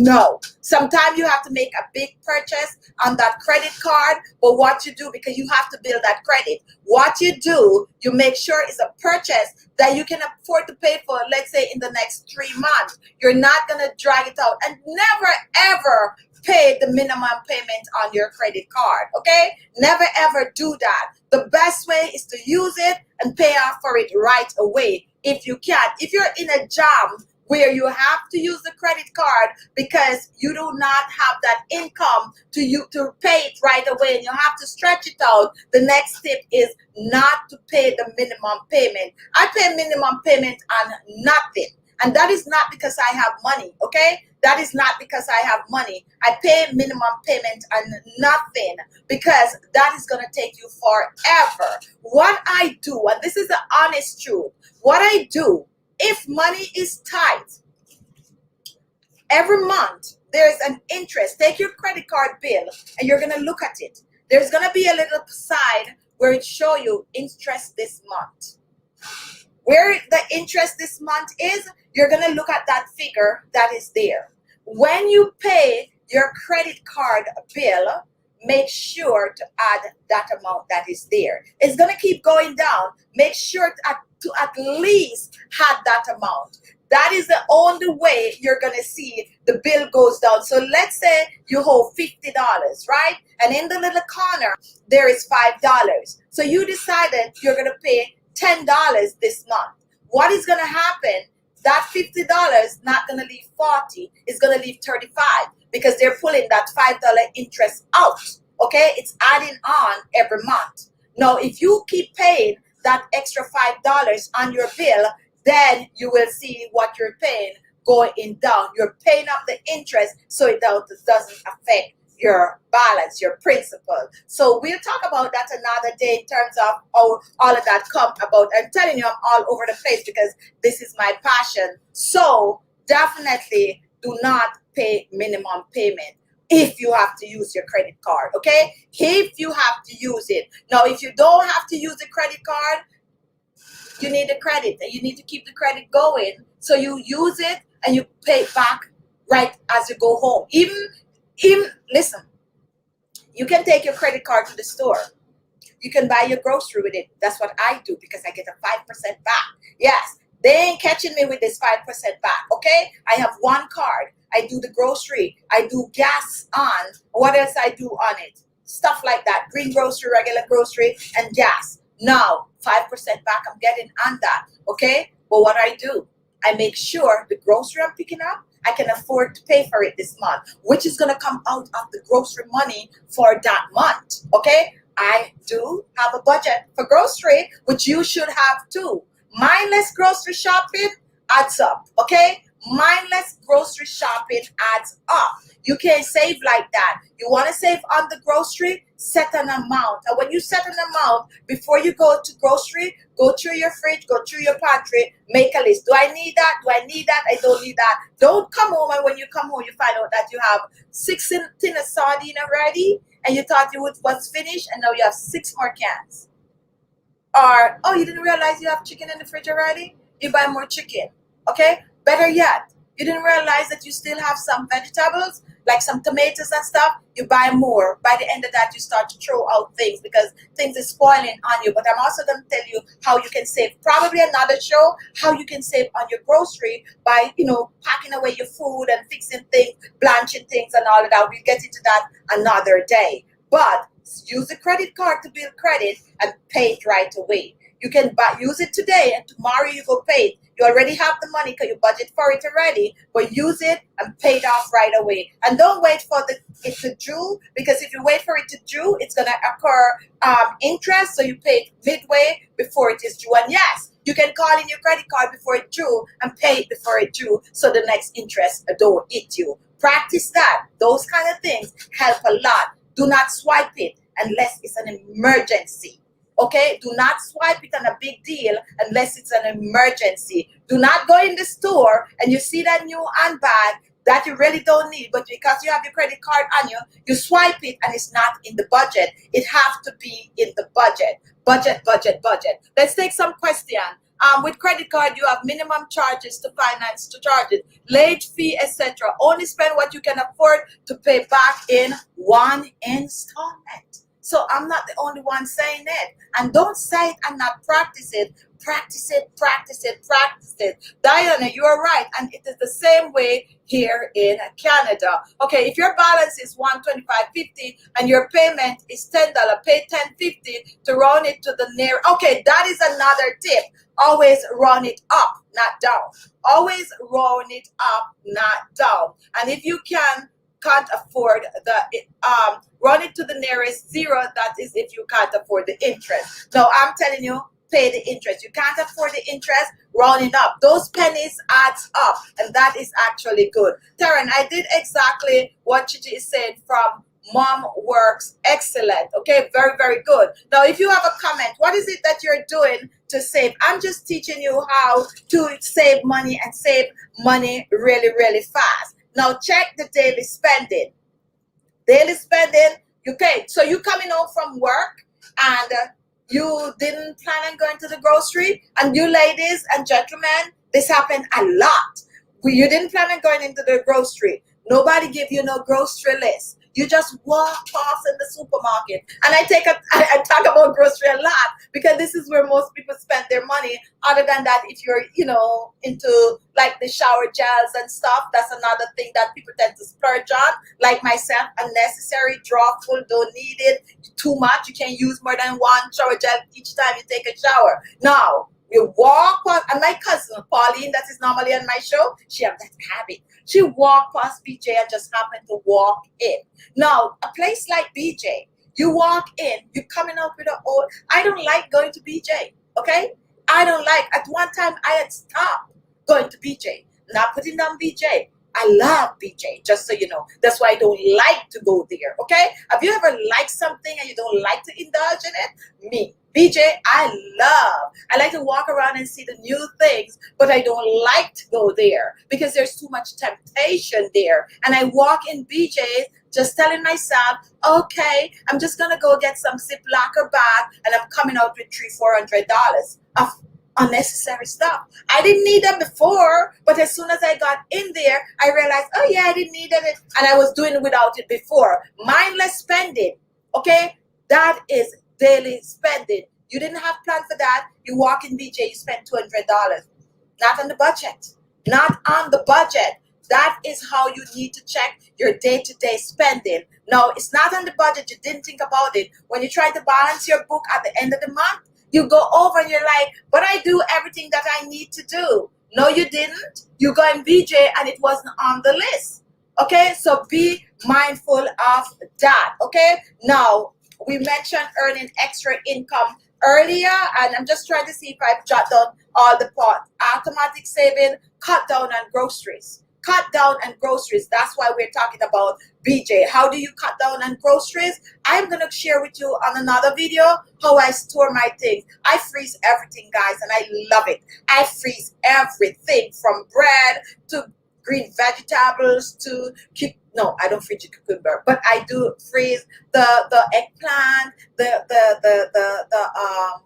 No. Sometimes you have to make a big purchase on that credit card, but what you do, because you have to build that credit, what you do, you make sure it's a purchase that you can afford to pay for, let's say in the next 3 months. You're not going to drag it out, and never ever pay the minimum payment on your credit card, okay? Never ever do that. The best way is to use it and pay off for it right away if you can. If you're in a job where you have to use the credit card because you do not have that income to pay it right away and you have to stretch it out, the next tip is not to pay the minimum payment. I pay minimum payment on nothing. And that is not because I have money, okay? That is not because I have money. I pay minimum payment on nothing because that is going to take you forever. What I do, and this is the honest truth, what I do, if money is tight, every month there's an interest. Take your credit card bill and you're going to look at it. There's going to be a little side where it show you interest this month. Where the interest this month is, you're going to look at that figure that is there. When you pay your credit card bill, make sure to add that amount that is there. It's going to keep going down. Make sure to at least add that amount. That is the only way you're going to see the bill goes down. So let's say you hold $50, right? And in the little corner, there is $5. So you decided you're going to pay $10 this month. What is going to happen? That $50 not going to leave 40, it's going to leave 35 because they're pulling that $5 interest out. Okay, it's adding on every month. Now, if you keep paying that extra $5 on your bill, then you will see what you're paying going down. You're paying up the interest so it doesn't affect your balance, your principal. So we'll talk about that another day in terms of how all of that come about. I'm telling you, I'm all over the place because this is my passion. So definitely do not pay minimum payment if you have to use your credit card, okay? If you have to use it. Now, if you don't have to use the credit card, you need the credit and you need to keep the credit going. So you use it and you pay it back right as you go home. Even listen, you can take your credit card to the store. You can buy your grocery with it. That's what I do because I get a 5% back. Yes, they ain't catching me with this 5% back, okay? I have one card. I do the grocery. I do gas on. What else I do on it? Stuff like that. Green grocery, regular grocery, and gas. Now, 5% back I'm getting on that, okay? But what I do, I make sure the grocery I'm picking up, I can afford to pay for it this month, which is going to come out of the grocery money for that month, okay? I do have a budget for grocery, which you should have too. Mindless grocery shopping adds up, okay? Mindless grocery shopping adds up. You can't save like that. You want to save on the grocery? Set an amount. And when you set an amount, before you go to grocery, go through your fridge, go through your pantry, make a list. Do I need that? Do I need that? I don't need that. Don't come home and when you come home, you find out that you have 6 tin of sardine already and you thought you was finished and now you have 6 more cans. Or, oh, you didn't realize you have chicken in the fridge already? You buy more chicken, okay? Better yet, you didn't realize that you still have some vegetables, like some tomatoes and stuff, you buy more. By the end of that, you start to throw out things because things are spoiling on you. But I'm also going to tell you how you can save. Probably another show, how you can save on your grocery by, packing away your food and fixing things, blanching things and all of that. We'll get into that another day. But use the credit card to build credit and pay it right away. You can use it today and tomorrow you go pay it. You already have the money because you budget for it already, but use it and pay it off right away. And don't wait for it to due, because if you wait for it to due, it's going to occur interest, so you pay it midway before it is due. And yes, you can call in your credit card before it due and pay it before it due so the next interest don't hit you. Practice that. Those kind of things help a lot. Do not swipe it unless it's an emergency. Okay, do not swipe it on a big deal unless it's an emergency. Do not go in the store and you see that new handbag that you really don't need, but because you have your credit card on you, you swipe it and it's not in the budget. It has to be in the budget. Budget. Let's take some question. With credit card, you have minimum charges to finance to charges, late fee, etc. Only spend what you can afford to pay back in one installment. So I'm not the only one saying it. And don't say it and not practice it. Practice it, practice it, practice it. Diana, you are right. And it is the same way here in Canada. Okay, if your balance is $125.50 and your payment is $10, pay $10.50 to round it to the near. Okay, that is another tip. Always round it up, not down. Always round it up, not down. And if you can't afford run it to the nearest zero. That is if you can't afford the interest. So I'm telling you, pay the interest. You can't afford the interest, round it up. Those pennies adds up, and that is actually good. Taryn, I did exactly what Chichi is saying from Mom Works. Excellent. Okay, very, very good. Now, if you have a comment, what is it that you're doing to save? I'm just teaching you how to save money and save money really, really fast. Now, check the daily spending. Daily spending, you pay. So you coming home from work and you didn't plan on going to the grocery. And you ladies and gentlemen, this happened a lot. You didn't plan on going into the grocery. Nobody give you no grocery list. You just walk past in the supermarket. And I talk about grocery a lot because this is where most people spend their money. Other than that, if you're, into like the shower gels and stuff, that's another thing that people tend to splurge on. Like myself, unnecessary, draw full, don't need it. Too much, you can't use more than one shower gel each time you take a shower. Now, you walk past, and my cousin, Pauline, that is normally on my show, she have that habit. She walked past BJ and just happened to walk in. Now, a place like BJ, you walk in, you're coming up with I don't like going to BJ, okay? I don't like, at one time I had stopped going to BJ, not putting down BJ. I love BJ, just so you know. That's why I don't like to go there, okay? Have you ever liked something and you don't like to indulge in it? Me. BJ, I like to walk around and see the new things, but I don't like to go there because there's too much temptation there. And I walk in BJ just telling myself, okay, I'm just going to go get some Ziploc bag and I'm coming out with $300-400 of unnecessary stuff. I didn't need them before, but as soon as I got in there, I realized, oh yeah, I didn't need it. And I was doing it without it before. Mindless spending, okay? That is daily spending. You didn't have plan for that. You walk in BJ, you spend $200. Not on the budget. Not on the budget. That is how you need to check your day-to-day spending. No, it's not on the budget. You didn't think about it. When you try to balance your book at the end of the month, you go over and you're like, but I do everything that I need to do. No, you didn't. You go in BJ and it wasn't on the list. Okay, so be mindful of that. Okay, now we mentioned earning extra income earlier, and I'm just trying to see if I've jotted down all the parts. Automatic saving, cut down on groceries. Cut down on groceries. That's why we're talking about BJ. How do you cut down on groceries? I'm going to share with you on another video how I store my things. I freeze everything, guys, and I love it. I freeze everything from bread to green vegetables to no, I don't freeze the cucumber, but I do freeze the eggplant, the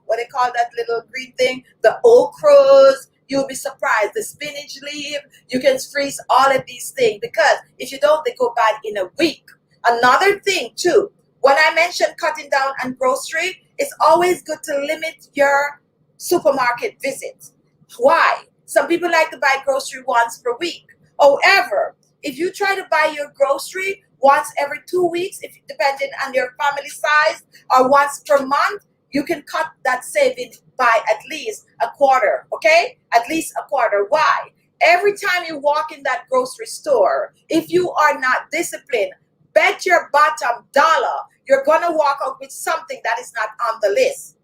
what they call that little green thing, the okras. You'll be surprised. The spinach leaf, you can freeze all of these things because if you don't, they go bad in a week. Another thing too, when I mentioned cutting down on grocery, it's always good to limit your supermarket visits. Why? Some people like to buy grocery once per week. However, if you try to buy your grocery once every 2 weeks, if depending on your family size, or once per month, you can cut that saving by at least a quarter, okay? At least a quarter. Why? Every time you walk in that grocery store, if you are not disciplined, bet your bottom dollar you're going to walk out with something that is not on the list.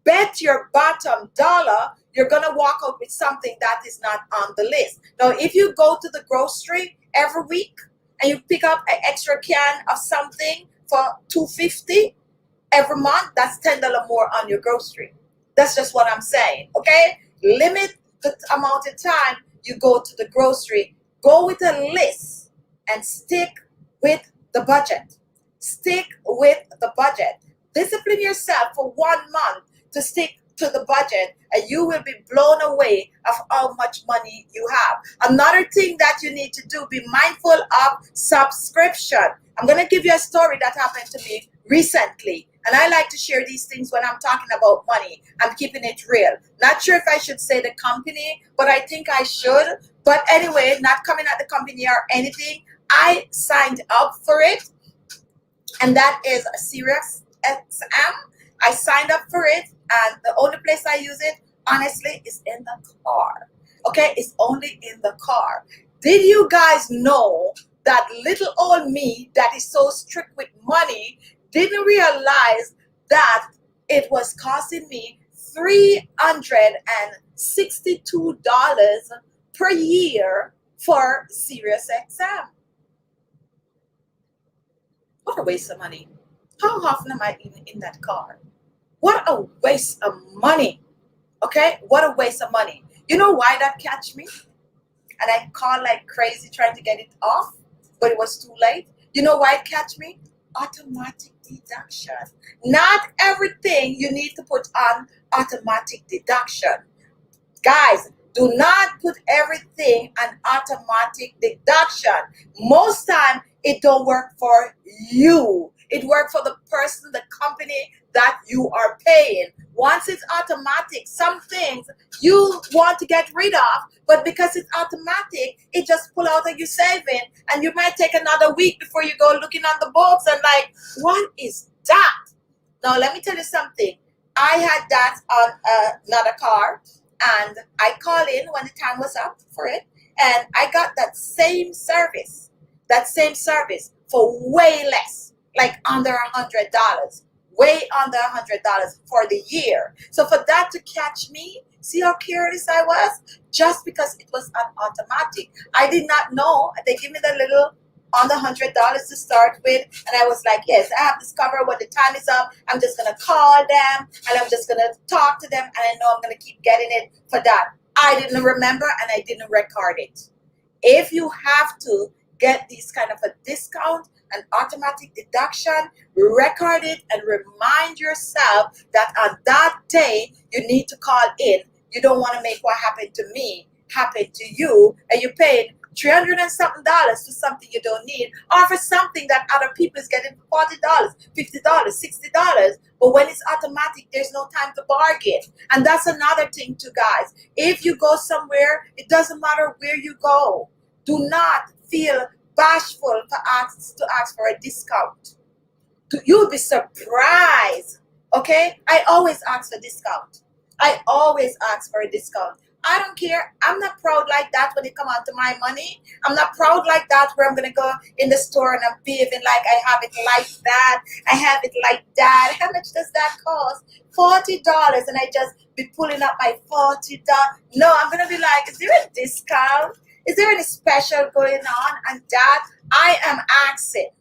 Bet your bottom dollar you're going to walk out with something that is not on the list. Now, if you go to the grocery every week and you pick up an extra can of something for $2.50 every month, that's $10 more on your grocery. That's just what I'm saying, okay? Limit the amount of time you go to the grocery. Go with a list and stick with the budget. Stick with the budget. Discipline yourself for 1 month to stick to the budget, and you will be blown away of how much money you have. Another thing that you need to do, be mindful of subscription. I'm going to give you a story that happened to me recently, and I like to share these things when I'm talking about money. I'm keeping it real. Not sure if I should say the company, but I think I should. But anyway, not coming at the company or anything. I signed up for it, and that is a Sirius XM. I signed up for it, and the only place I use it, honestly, is in the car. Okay, it's only in the car. Did you guys know that little old me that is so strict with money didn't realize that it was costing me $362 per year for Sirius XM? What a waste of money. How often am I even in that car? What a waste of money. Okay? What a waste of money. You know why that catch me? And I called like crazy trying to get it off, but it was too late. You know why it catch me? Automatic deduction. Not everything you need to put on automatic deduction. Guys, do not put everything on automatic deduction. Most time it don't work for you. It works for the person, the company that you are paying. Once it's automatic, some things you want to get rid of, but because it's automatic, it just pull out of your saving, and you might take another week before you go looking on the books and like, what is that? Now let me tell you something. I had that on another car, and I called in when the time was up for it, and I got that same service for way less, like under $100, way under $100 for the year. So for that to catch me, see how careless I was? Just because it was on automatic. I did not know. They give me the little on the $100 to start with, and I was like, yes, I have discovered when the time is up, I'm just gonna call them and I'm just gonna talk to them, and I know I'm gonna keep getting it for that. I didn't remember, and I didn't record it. If you have to get these kind of a discount and automatic deduction, record it and remind yourself that on that day you need to call in. You don't want to make what happened to me happen to you, and you paid $300 and something for something you don't need, or for something that other people is getting $40, $50, $60. But when it's automatic, there's no time to bargain. And that's another thing too, guys. If you go somewhere, it doesn't matter where you go. Do not feel bashful to ask for a discount. You'll be surprised. Okay? I always ask for discount. I always ask for a discount. I don't care. I'm not proud like that when it comes out to my money. I'm not proud like that where I'm going to go in the store and I'm behaving like I have it like that. I have it like that. How much does that cost? $40. And I just be pulling up my $40. No, I'm going to be like, is there a discount? Is there any special going on? And that I am asking.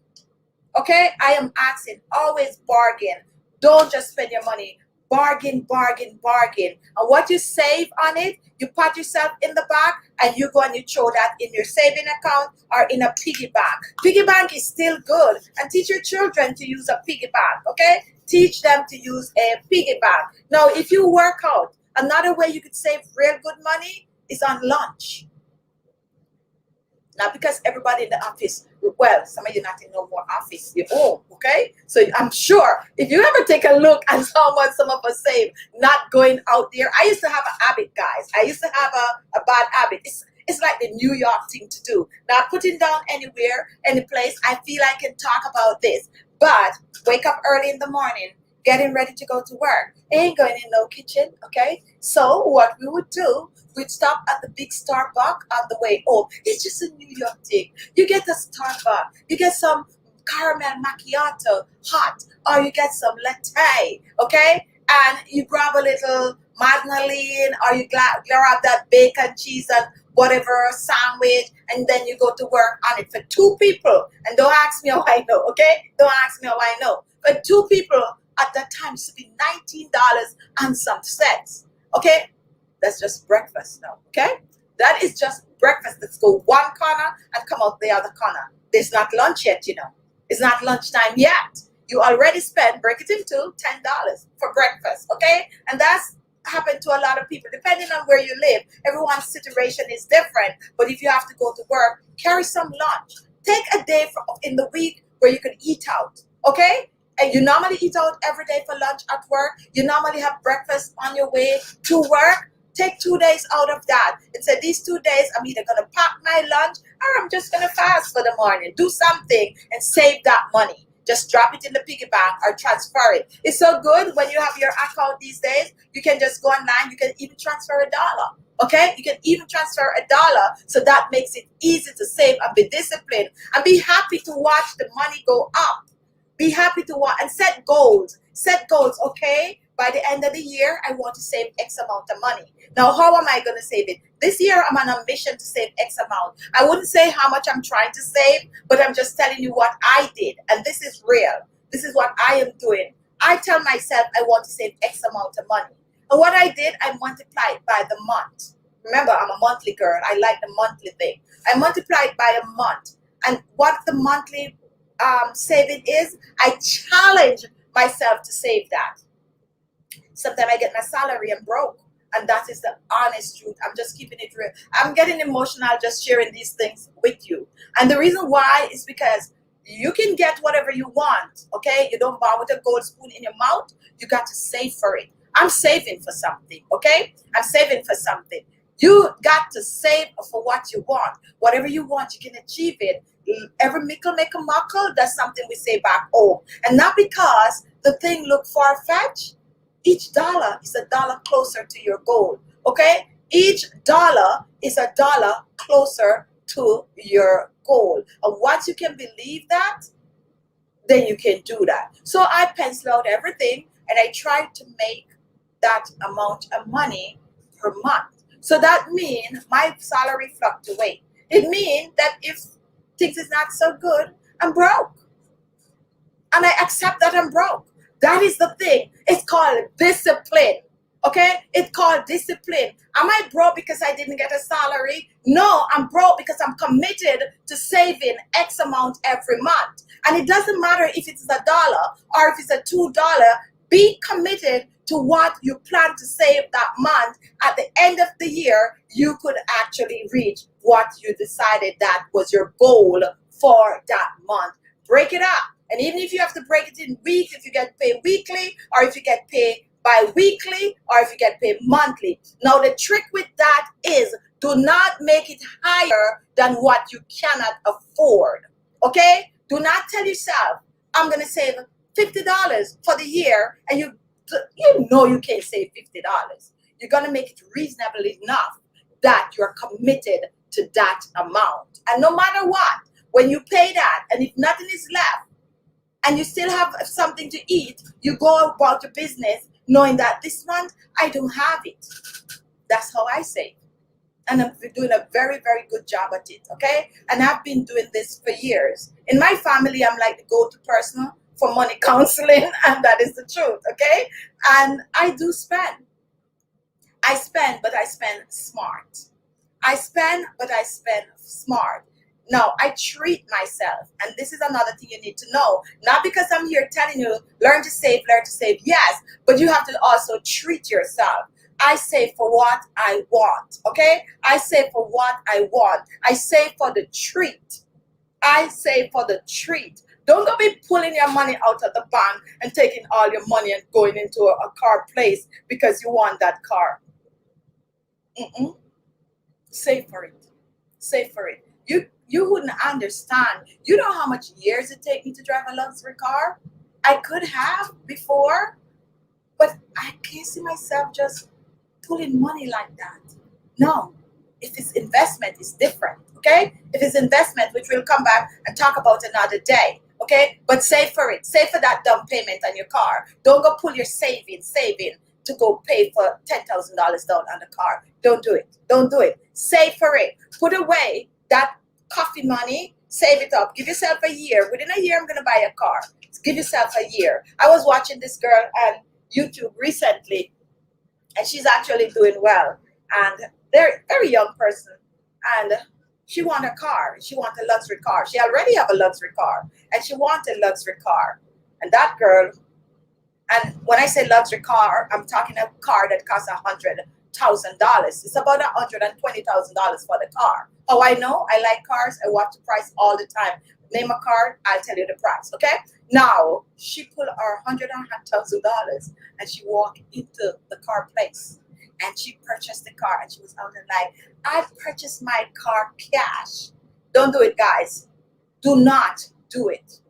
Okay? I am asking. Always bargain. Don't just spend your money. Bargain, bargain, bargain. And what you save on it, you pat yourself in the back and you go and you throw that in your saving account or in a piggy bank. Piggy bank is still good. And teach your children to use a piggy bank, okay? Teach them to use a piggy bank. Now, if you work out, another way you could save real good money is on lunch. Not because everybody in the office, well, some of you not in no more office, you're home, okay? So I'm sure if you ever take a look at how much some of us save not going out there. I used to have an habit, guys. I used to have a bad habit. It's like the New York thing to do. Not putting down anywhere, any place. I feel I can talk about this. But wake up early in the morning, getting ready to go to work. Ain't going in no kitchen, okay? So what we would do, we'd stop at the big Starbucks on the way home. It's just a New York thing. You get the Starbucks, you get some caramel macchiato hot, or you get some latte, okay? And you grab a little magnoline, or you grab that bacon, cheese, and whatever sandwich, and then you go to work on it for two people. And don't ask me how I know, okay? Don't ask me how I know. But two people at that time used to be $19 and some cents, okay? That's just breakfast now, okay? That is just breakfast. Let's go one corner and come out the other corner. It's not lunch yet, you know. It's not lunchtime yet. You already spent, break it into $10 for breakfast, okay? And that's happen to a lot of people, depending on where you live. Everyone's situation is different. But if you have to go to work, carry some lunch. Take a day in the week where you can eat out, okay? And you normally eat out every day for lunch at work. You normally have breakfast on your way to work. Take 2 days out of that and say, these 2 days, I'm either going to pack my lunch or I'm just going to fast for the morning. Do something and save that money. Just drop it in the piggy bank or transfer it. It's so good when you have your account these days. You can just go online. You can even transfer $1. Okay? You can even transfer $1. So that makes it easy to save and be disciplined and be happy to watch the money go up. Be happy to watch and set goals. Set goals, okay? By the end of the year, I want to save X amount of money. Now, how am I going to save it? This year, I'm on a mission to save X amount. I wouldn't say how much I'm trying to save, but I'm just telling you what I did. And this is real. This is what I am doing. I tell myself I want to save X amount of money. And what I did, I multiplied by the month. Remember, I'm a monthly girl. I like the monthly thing. I multiplied by a month. And what the monthly saving is, I challenge myself to save that. Sometimes I get my salary and broke. And that is the honest truth. I'm just keeping it real. I'm getting emotional just sharing these things with you. And the reason why is because you can get whatever you want, okay? You don't bow with a gold spoon in your mouth. You got to save for it. I'm saving for something, okay? I'm saving for something. You got to save for what you want. Whatever you want, you can achieve it. Every mickle make a muckle, that's something we say back home. And not because the thing look far-fetched. Each dollar is a dollar closer to your goal, okay? Each dollar is a dollar closer to your goal. And once you can believe that, then you can do that. So I pencil out everything and I try to make that amount of money per month. So that means my salary fluctuates. It means that if things is not so good, I'm broke. And I accept that I'm broke. That is the thing. It's called discipline. Okay? It's called discipline. Am I broke because I didn't get a salary? No, I'm broke because I'm committed to saving X amount every month. And it doesn't matter if it's $1 or if it's a $2. Be committed to what you plan to save that month. At the end of the year, you could actually reach what you decided that was your goal for that month. Break it up. And even if you have to break it in weeks, if you get paid weekly, or if you get paid bi-weekly, or if you get paid monthly. Now, the trick with that is do not make it higher than what you cannot afford. Okay? Do not tell yourself, I'm going to save $50 for the year, and you know you can't save $50. You're going to make it reasonable enough that you're committed to that amount. And no matter what, when you pay that, and if nothing is left, and you still have something to eat, you go about your business knowing that this month I don't have it. That's how I say. And I'm doing a very, very good job at it, okay? And I've been doing this for years. In my family, I'm like the go-to person for money counseling, and that is the truth, okay? And I do spend. I spend, but I spend smart. I spend, but I spend smart. Now, I treat myself, and this is another thing you need to know. Not because I'm here telling you, learn to save, yes, but you have to also treat yourself. I save for what I want, okay? I save for what I want. I save for the treat. I save for the treat. Don't go be pulling your money out of the bank and taking all your money and going into a car place because you want that car. Save for it. Save for it. You wouldn't understand. You know how much years it takes me to drive a luxury car? I could have before, but I can't see myself just pulling money like that. No. If it's investment, it's different, okay? If it's investment, which we'll come back and talk about another day, okay? But save for it. Save for that down payment on your car. Don't go pull your saving to go pay for $10,000 down on the car. Don't do it. Don't do it. Save for it. Put away that coffee money. Save it up. Give yourself a year. Within a year, I'm going to buy a car. Give yourself a year. I was watching this girl on YouTube recently, and she's actually doing well. And they're a very young person. And she wants a car. She wants a luxury car. She already have a luxury car. And she wants a luxury car. And that girl And when I say luxury car, I'm talking a car that costs $100,000. It's about $120,000 for the car. Oh, I know. I like cars. I watch the price all the time. Name a car, I'll tell you the price. Okay. Now she put her $100,000 and she walked into the car place and she purchased the car and she was out there like, I purchased my car cash. Don't do it, guys. Do not do it.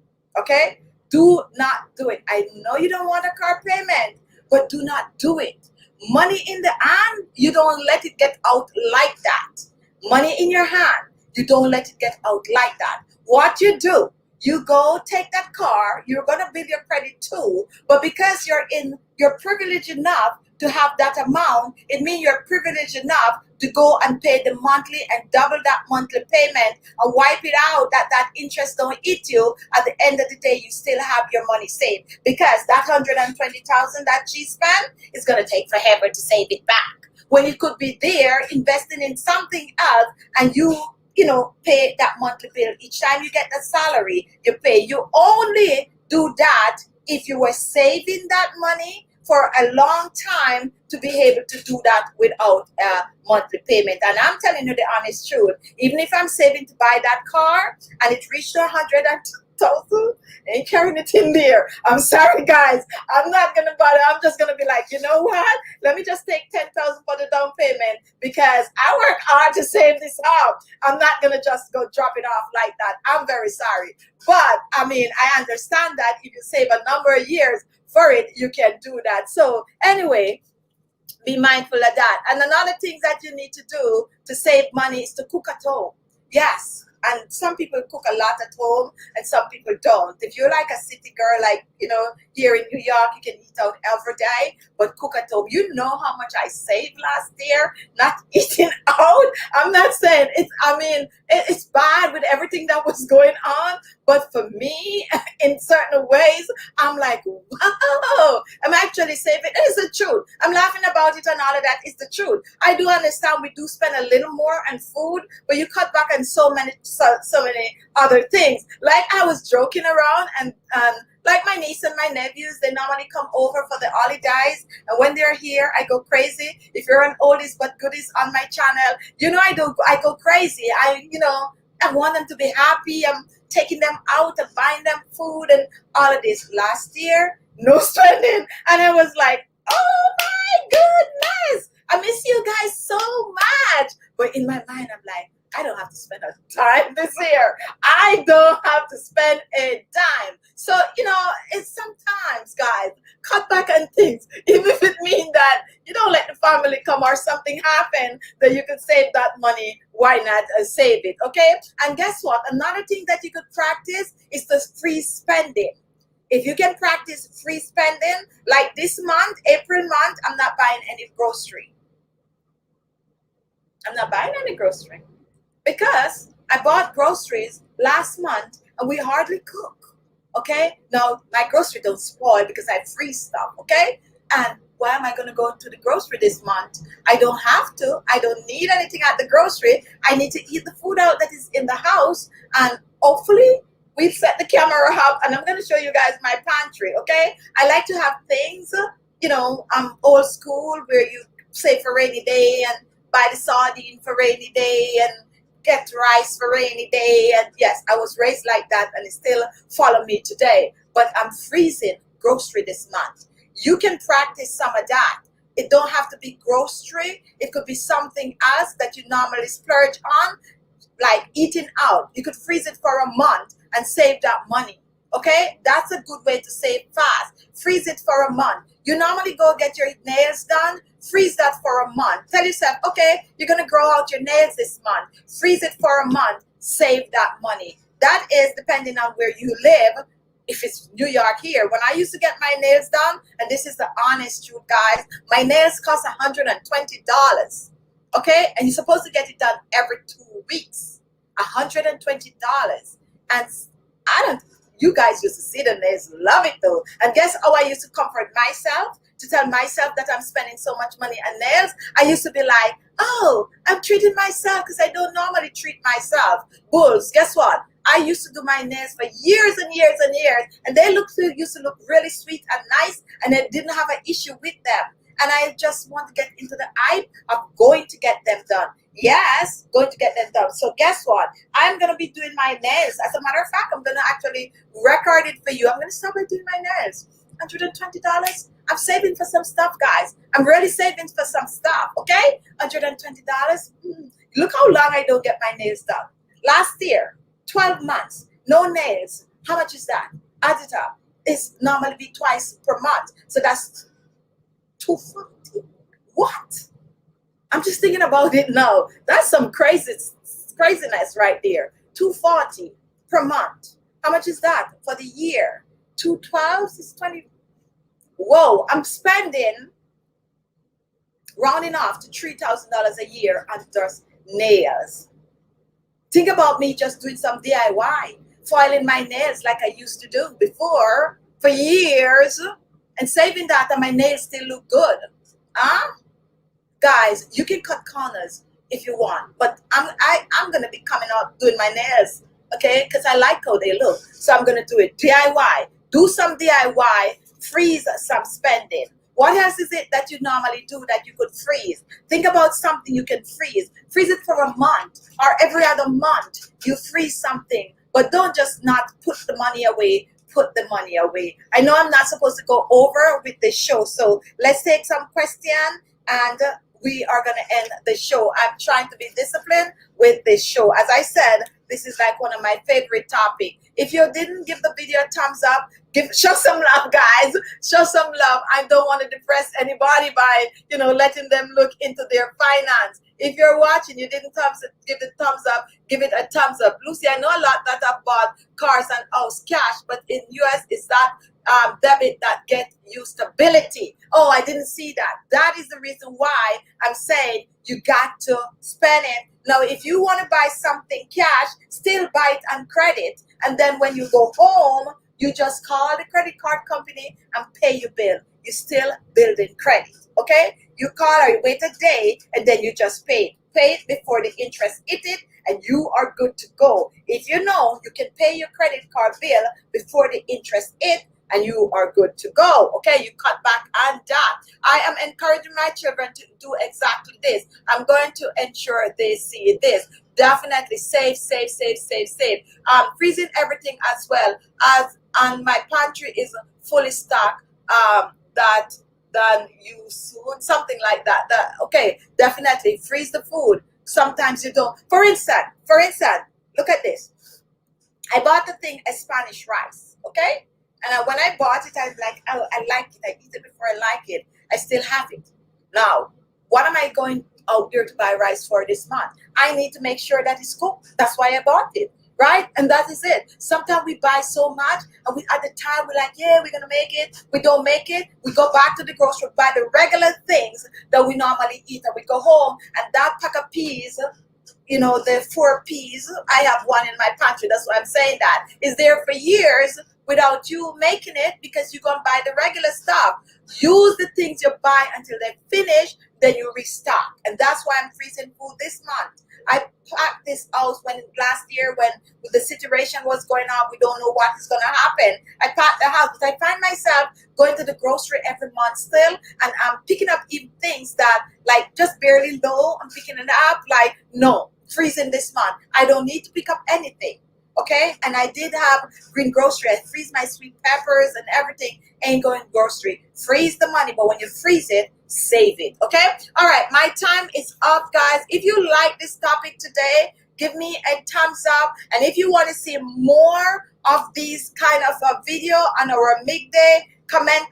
Okay? Do not do it. I know you don't want a car payment, but do not do it. Money in the hand, you don't let it get out like that. Money in your hand, you don't let it get out like that. What you do, you go take that car, you're going to build your credit too, but because you're privileged enough to have that amount, it means you're privileged enough to go and pay the monthly and double that monthly payment and wipe it out, that interest don't eat you. At the end of the day, you still have your money saved, because that 120,000 that she spent is going to take forever to save it back, when it could be there investing in something else, and you know, pay that monthly bill each time you get the salary you pay. You only do that if you were saving that money for a long time to be able to do that without a monthly payment. And I'm telling you the honest truth. Even if I'm saving to buy that car and it reached 100,000, ain't carrying it in there. I'm sorry, guys. I'm not gonna bother. I'm just gonna be like, you know what? Let me just take 10,000 for the down payment, because I work hard to save this up. I'm not gonna just go drop it off like that. I'm very sorry, but I mean, I understand that if you save a number of years for it, you can do that. So anyway, be mindful of that. And another thing that you need to do to save money is to cook at home. Yes. And some people cook a lot at home and some people don't. If you're like a city girl, like, you know, here in New York, you can eat out every day, but cook at home. You know how much I saved last year not eating out? I'm not saying it's bad with everything that was going on, but for me, in certain ways, I'm like, wow, I'm actually saving. It is the truth. I'm laughing about it and all of that. It's the truth. I do understand we do spend a little more on food, but you cut back on so many other things. Like I was joking around, and like my niece and my nephews, they normally come over for the holidays, and when they're here, I go crazy. If you're an oldies but goodies on my channel, you know I go crazy. I want them to be happy. I'm taking them out and buying them food and all of this. Last year, no spending, and I was like, oh my goodness, I miss you guys so much. But in my mind, I'm like, I don't have to spend a dime this year. I don't have to spend a dime. So, it's sometimes, guys, cut back on things. Even if it means that you don't let the family come or something happen, that you could save that money, why not save it, okay? And guess what? Another thing that you could practice is the free spending. If you can practice free spending, like this month, April month, I'm not buying any grocery. I'm not buying any grocery. Because I bought groceries last month and we hardly cook, okay? Now, my grocery don't spoil because I freeze stuff, okay? And why am I going to go to the grocery this month? I don't have to. I don't need anything at the grocery. I need to eat the food out that is in the house. And hopefully, we've set the camera up and I'm going to show you guys my pantry, okay? I like to have things, I'm old school, where you save for rainy day and buy the sardine for rainy day and get rice for rainy day. And yes, I was raised like that and it still follow me today. But I'm freezing grocery this month. You can practice some of that. It don't have to be grocery. It could be something else that you normally splurge on, like eating out. You could freeze it for a month and save that money. Okay, that's a good way to save fast. Freeze it for a month. You normally go get your nails done. Freeze that for a month. Tell yourself, okay, you're going to grow out your nails this month. Freeze it for a month. Save that money. That is depending on where you live. If it's New York here, when I used to get my nails done, and this is the honest truth, guys, my nails cost $120. Okay, and you're supposed to get it done every 2 weeks. $120. And you guys used to see the nails, love it though. And guess how I used to comfort myself? To tell myself that I'm spending so much money on nails, I used to be like, oh, I'm treating myself because I don't normally treat myself. Bulls, guess what? I used to do my nails for years and years and years, and they used to look really sweet and nice, and I didn't have an issue with them. And I just want to get into the hype of going to get them done. Yes, going to get them done. So guess what? I'm going to be doing my nails. As a matter of fact, I'm going to actually record it for you. I'm going to start by doing my nails. $120. I'm saving for some stuff, guys. I'm really saving for some stuff, okay? $120. Look how long I don't get my nails done. Last year, 12 months, no nails. How much is that? Add it up. It's normally be twice per month. So that's $240. What? I'm just thinking about it now. That's some craziness right there. $240 per month. How much is that for the year? 212 is 20. Whoa, I'm spending, rounding off to $3,000 a year on just nails. Think about me just doing some DIY, filing my nails like I used to do before for years, and saving that, and my nails still look good. Guys, you can cut corners if you want, but I'm gonna be coming out doing my nails, okay? Because I like how they look, so I'm gonna do it DIY. Do some DIY, freeze some spending. What else is it that you normally do that you could freeze? Think about something you can freeze. Freeze it for a month or every other month. You freeze something, but don't just not put the money away. Put the money away. I know I'm not supposed to go over with the show, so let's take some question and we are going to end the show. I'm trying to be disciplined with this show. As I said, this is like one of my favorite topics. If you didn't give the video a thumbs up, show some love, guys. Show some love. I don't want to depress anybody by, letting them look into their finance. If you're watching, you didn't give it thumbs up, give it a thumbs up. Lucy, I know a lot that have bought cars and house cash, but in US, it's that debit that get you stability. Oh, I didn't see that. That is the reason why I'm saying you got to spend it. Now, if you want to buy something cash, still buy it on credit. And then when you go home, you just call the credit card company and pay your bill. You're still building credit, okay? You call or you wait a day and then you just pay. Pay it before the interest hit it and you are good to go. If you know you can pay your credit card bill before the interest hit, and you are good to go, okay? You cut back on that. I am encouraging my children to do exactly this. I'm going to ensure they see this. Definitely save. Freezing everything as well. And my pantry is fully stocked. That you soon, something like that. Okay, definitely freeze the food. Sometimes you don't. For instance, look at this. I bought the thing a Spanish rice, okay? And when I bought it, I was like, oh, I like it. I eat it before I like it. I still have it. Now, what am I going out there to buy rice for this month? I need to make sure that it's cooked. That's why I bought it, right? And that is it. Sometimes we buy so much, and at the time, we're like, yeah, we're going to make it. We don't make it. We go back to the grocery, buy the regular things that we normally eat, and we go home, and that pack of peas, the 4 peas, I have one in my pantry. That's why I'm saying that. Is there for years without you making it because you're going to buy the regular stuff. Use the things you buy until they finish, then you restock. And that's why I'm freezing food this month. I packed this house last year when the situation was going on. We don't know what is going to happen. I packed the house, but I find myself going to the grocery every month still, and I'm picking up even things that like just barely low. I'm picking it up like, no, freezing this month. I don't need to pick up anything. Okay, and I did have green grocery. I freeze my sweet peppers and everything. Ain't going grocery. Freeze the money, but when you freeze it, save it. Okay, all right. My time is up, guys. If you like this topic today, give me a thumbs up. And if you want to see more of these kind of video on our midday, comment.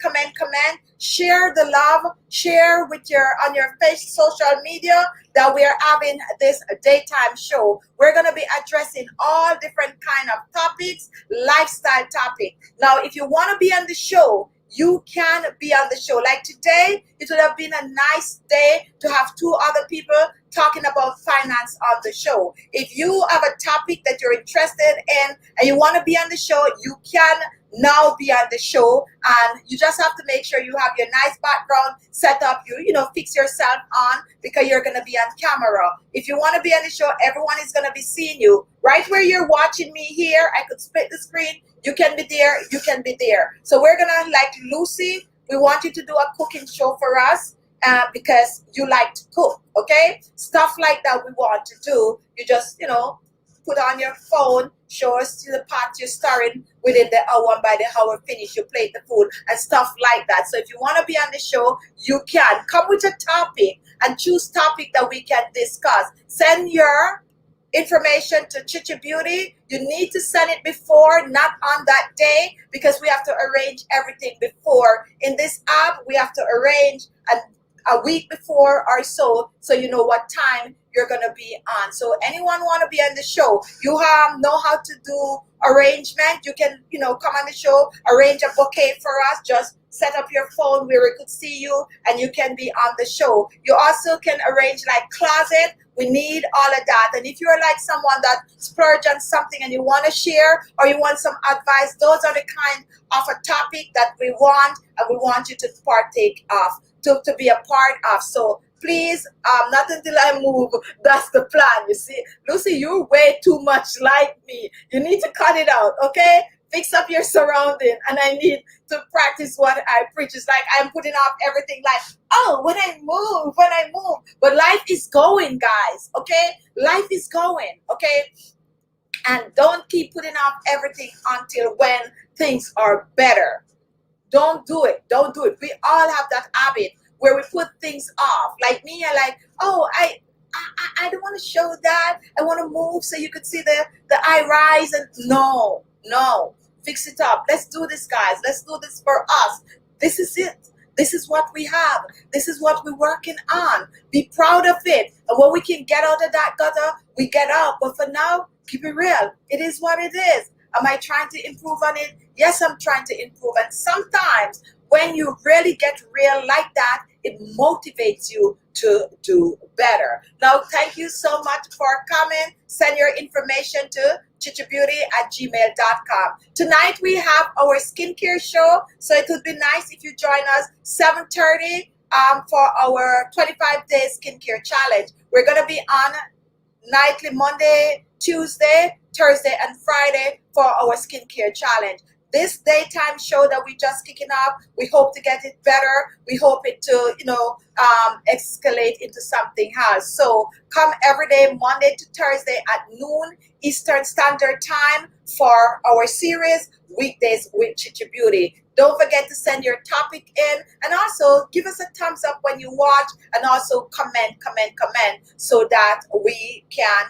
Share the love. Share on your social media that we are having this daytime show. We're going to be addressing all different kind of topics, lifestyle topic. Now, if you want to be on the show, you can be on the show. Like today, it would have been a nice day to have 2 other people talking about finance on the show. If you have a topic that you're interested in and you want to be on the show, you can now be on the show. And you just have to make sure you have your nice background set up. You know, fix yourself on, because you're going to be on camera. If you want to be on the show, everyone is going to be seeing you right where you're watching me here. I could split the screen. You can be there. You can be there. So we're going to, like Lucy, we want you to do a cooking show for us. Because you like to cook, okay? Stuff like that we want to do. You just, you know, put on your phone, show us to the pot you're stirring within the hour, and by the hour finish, you plate the food and stuff like that. So if you want to be on the show, you can. Come with a topic and choose topic that we can discuss. Send your information to Chichi Beauty. You need to send it before, not on that day, because we have to arrange everything before. In this app, we have to arrange a week before or so you know what time you're gonna be on. So anyone want to be on the show, you know how to do arrangement. You can, you know, come on the show, arrange a bouquet for us. Just set up your phone where we could see you, and you can be on the show. You also can arrange like closet. We need all of that. And if you're like someone that splurge on something and you want to share, or you want some advice, those are the kind of a topic that we want, and we want you to partake of, to be a part of. So please, not until I move. That's the plan. You see, Lucy, you're way too much like me. You need to cut it out, okay? Fix up your surrounding, and I need to practice what I preach. It's like I'm putting off everything, like, oh, when I move. But life is going, guys, okay? Life is going, okay? And don't keep putting off everything until when things are better. Don't do it. Don't do it. We all have that habit where we put things off. Like me, I like, oh, I don't want to show that. I want to move so you could see the eye rise. And no, fix it up. Let's do this, guys. Let's do this for us. This is it. This is what we have. This is what we're working on. Be proud of it. And when we can get out of that gutter, we get out. But for now, keep it real. It is what it is. Am I trying to improve on it? Yes, I'm trying to improve. And sometimes when you really get real like that, it motivates you to do better. Now, thank you so much for coming. Send your information to chichibeauty@gmail.com. Tonight we have our skincare show, so it would be nice if you join us 7:30 for our 25-day skincare challenge. We're going to be on nightly Monday, Tuesday, Thursday, and Friday for our skincare challenge. This daytime show that we just kicking off, we hope to get it better. We hope it to, escalate into something else. So come every day, Monday to Thursday at noon Eastern Standard Time for our series, Weekdays with Chichi Beauty. Don't forget to send your topic in, and also give us a thumbs up when you watch, and also comment, so that we can,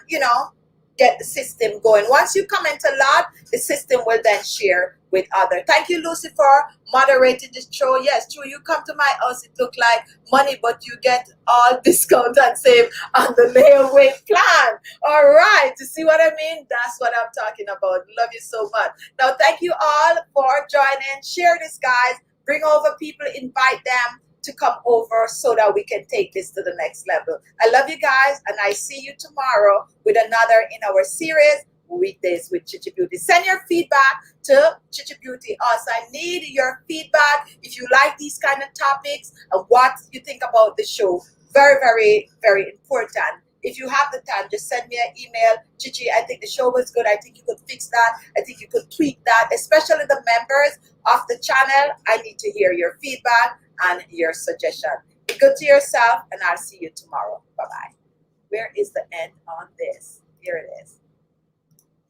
get the system going. Once you comment a lot, the system will then share with others. Thank you, Lucy, for moderating this show. Yes, true, you come to my house, it look like money, but you get all discount and save on the layaway plan. All right, you see what I mean? That's what I'm talking about. Love you so much. Now, thank you all for joining. Share this, guys. Bring over people, invite them to come over so that we can take this to the next level. I love you guys, and I see you tomorrow with another in our series, Weekdays with Chichi Beauty. Send your feedback to Chichi Beauty. Also, I need your feedback if you like these kind of topics and what you think about the show. Very, very, very important. If you have the time, just send me an email. Chichi, I think the show was good. I think you could fix that. I think you could tweak that, especially the members of the channel. I need to hear your feedback and your suggestion. Be good to yourself, and I'll see you tomorrow. Bye-bye. Where is the end on this? Here it is.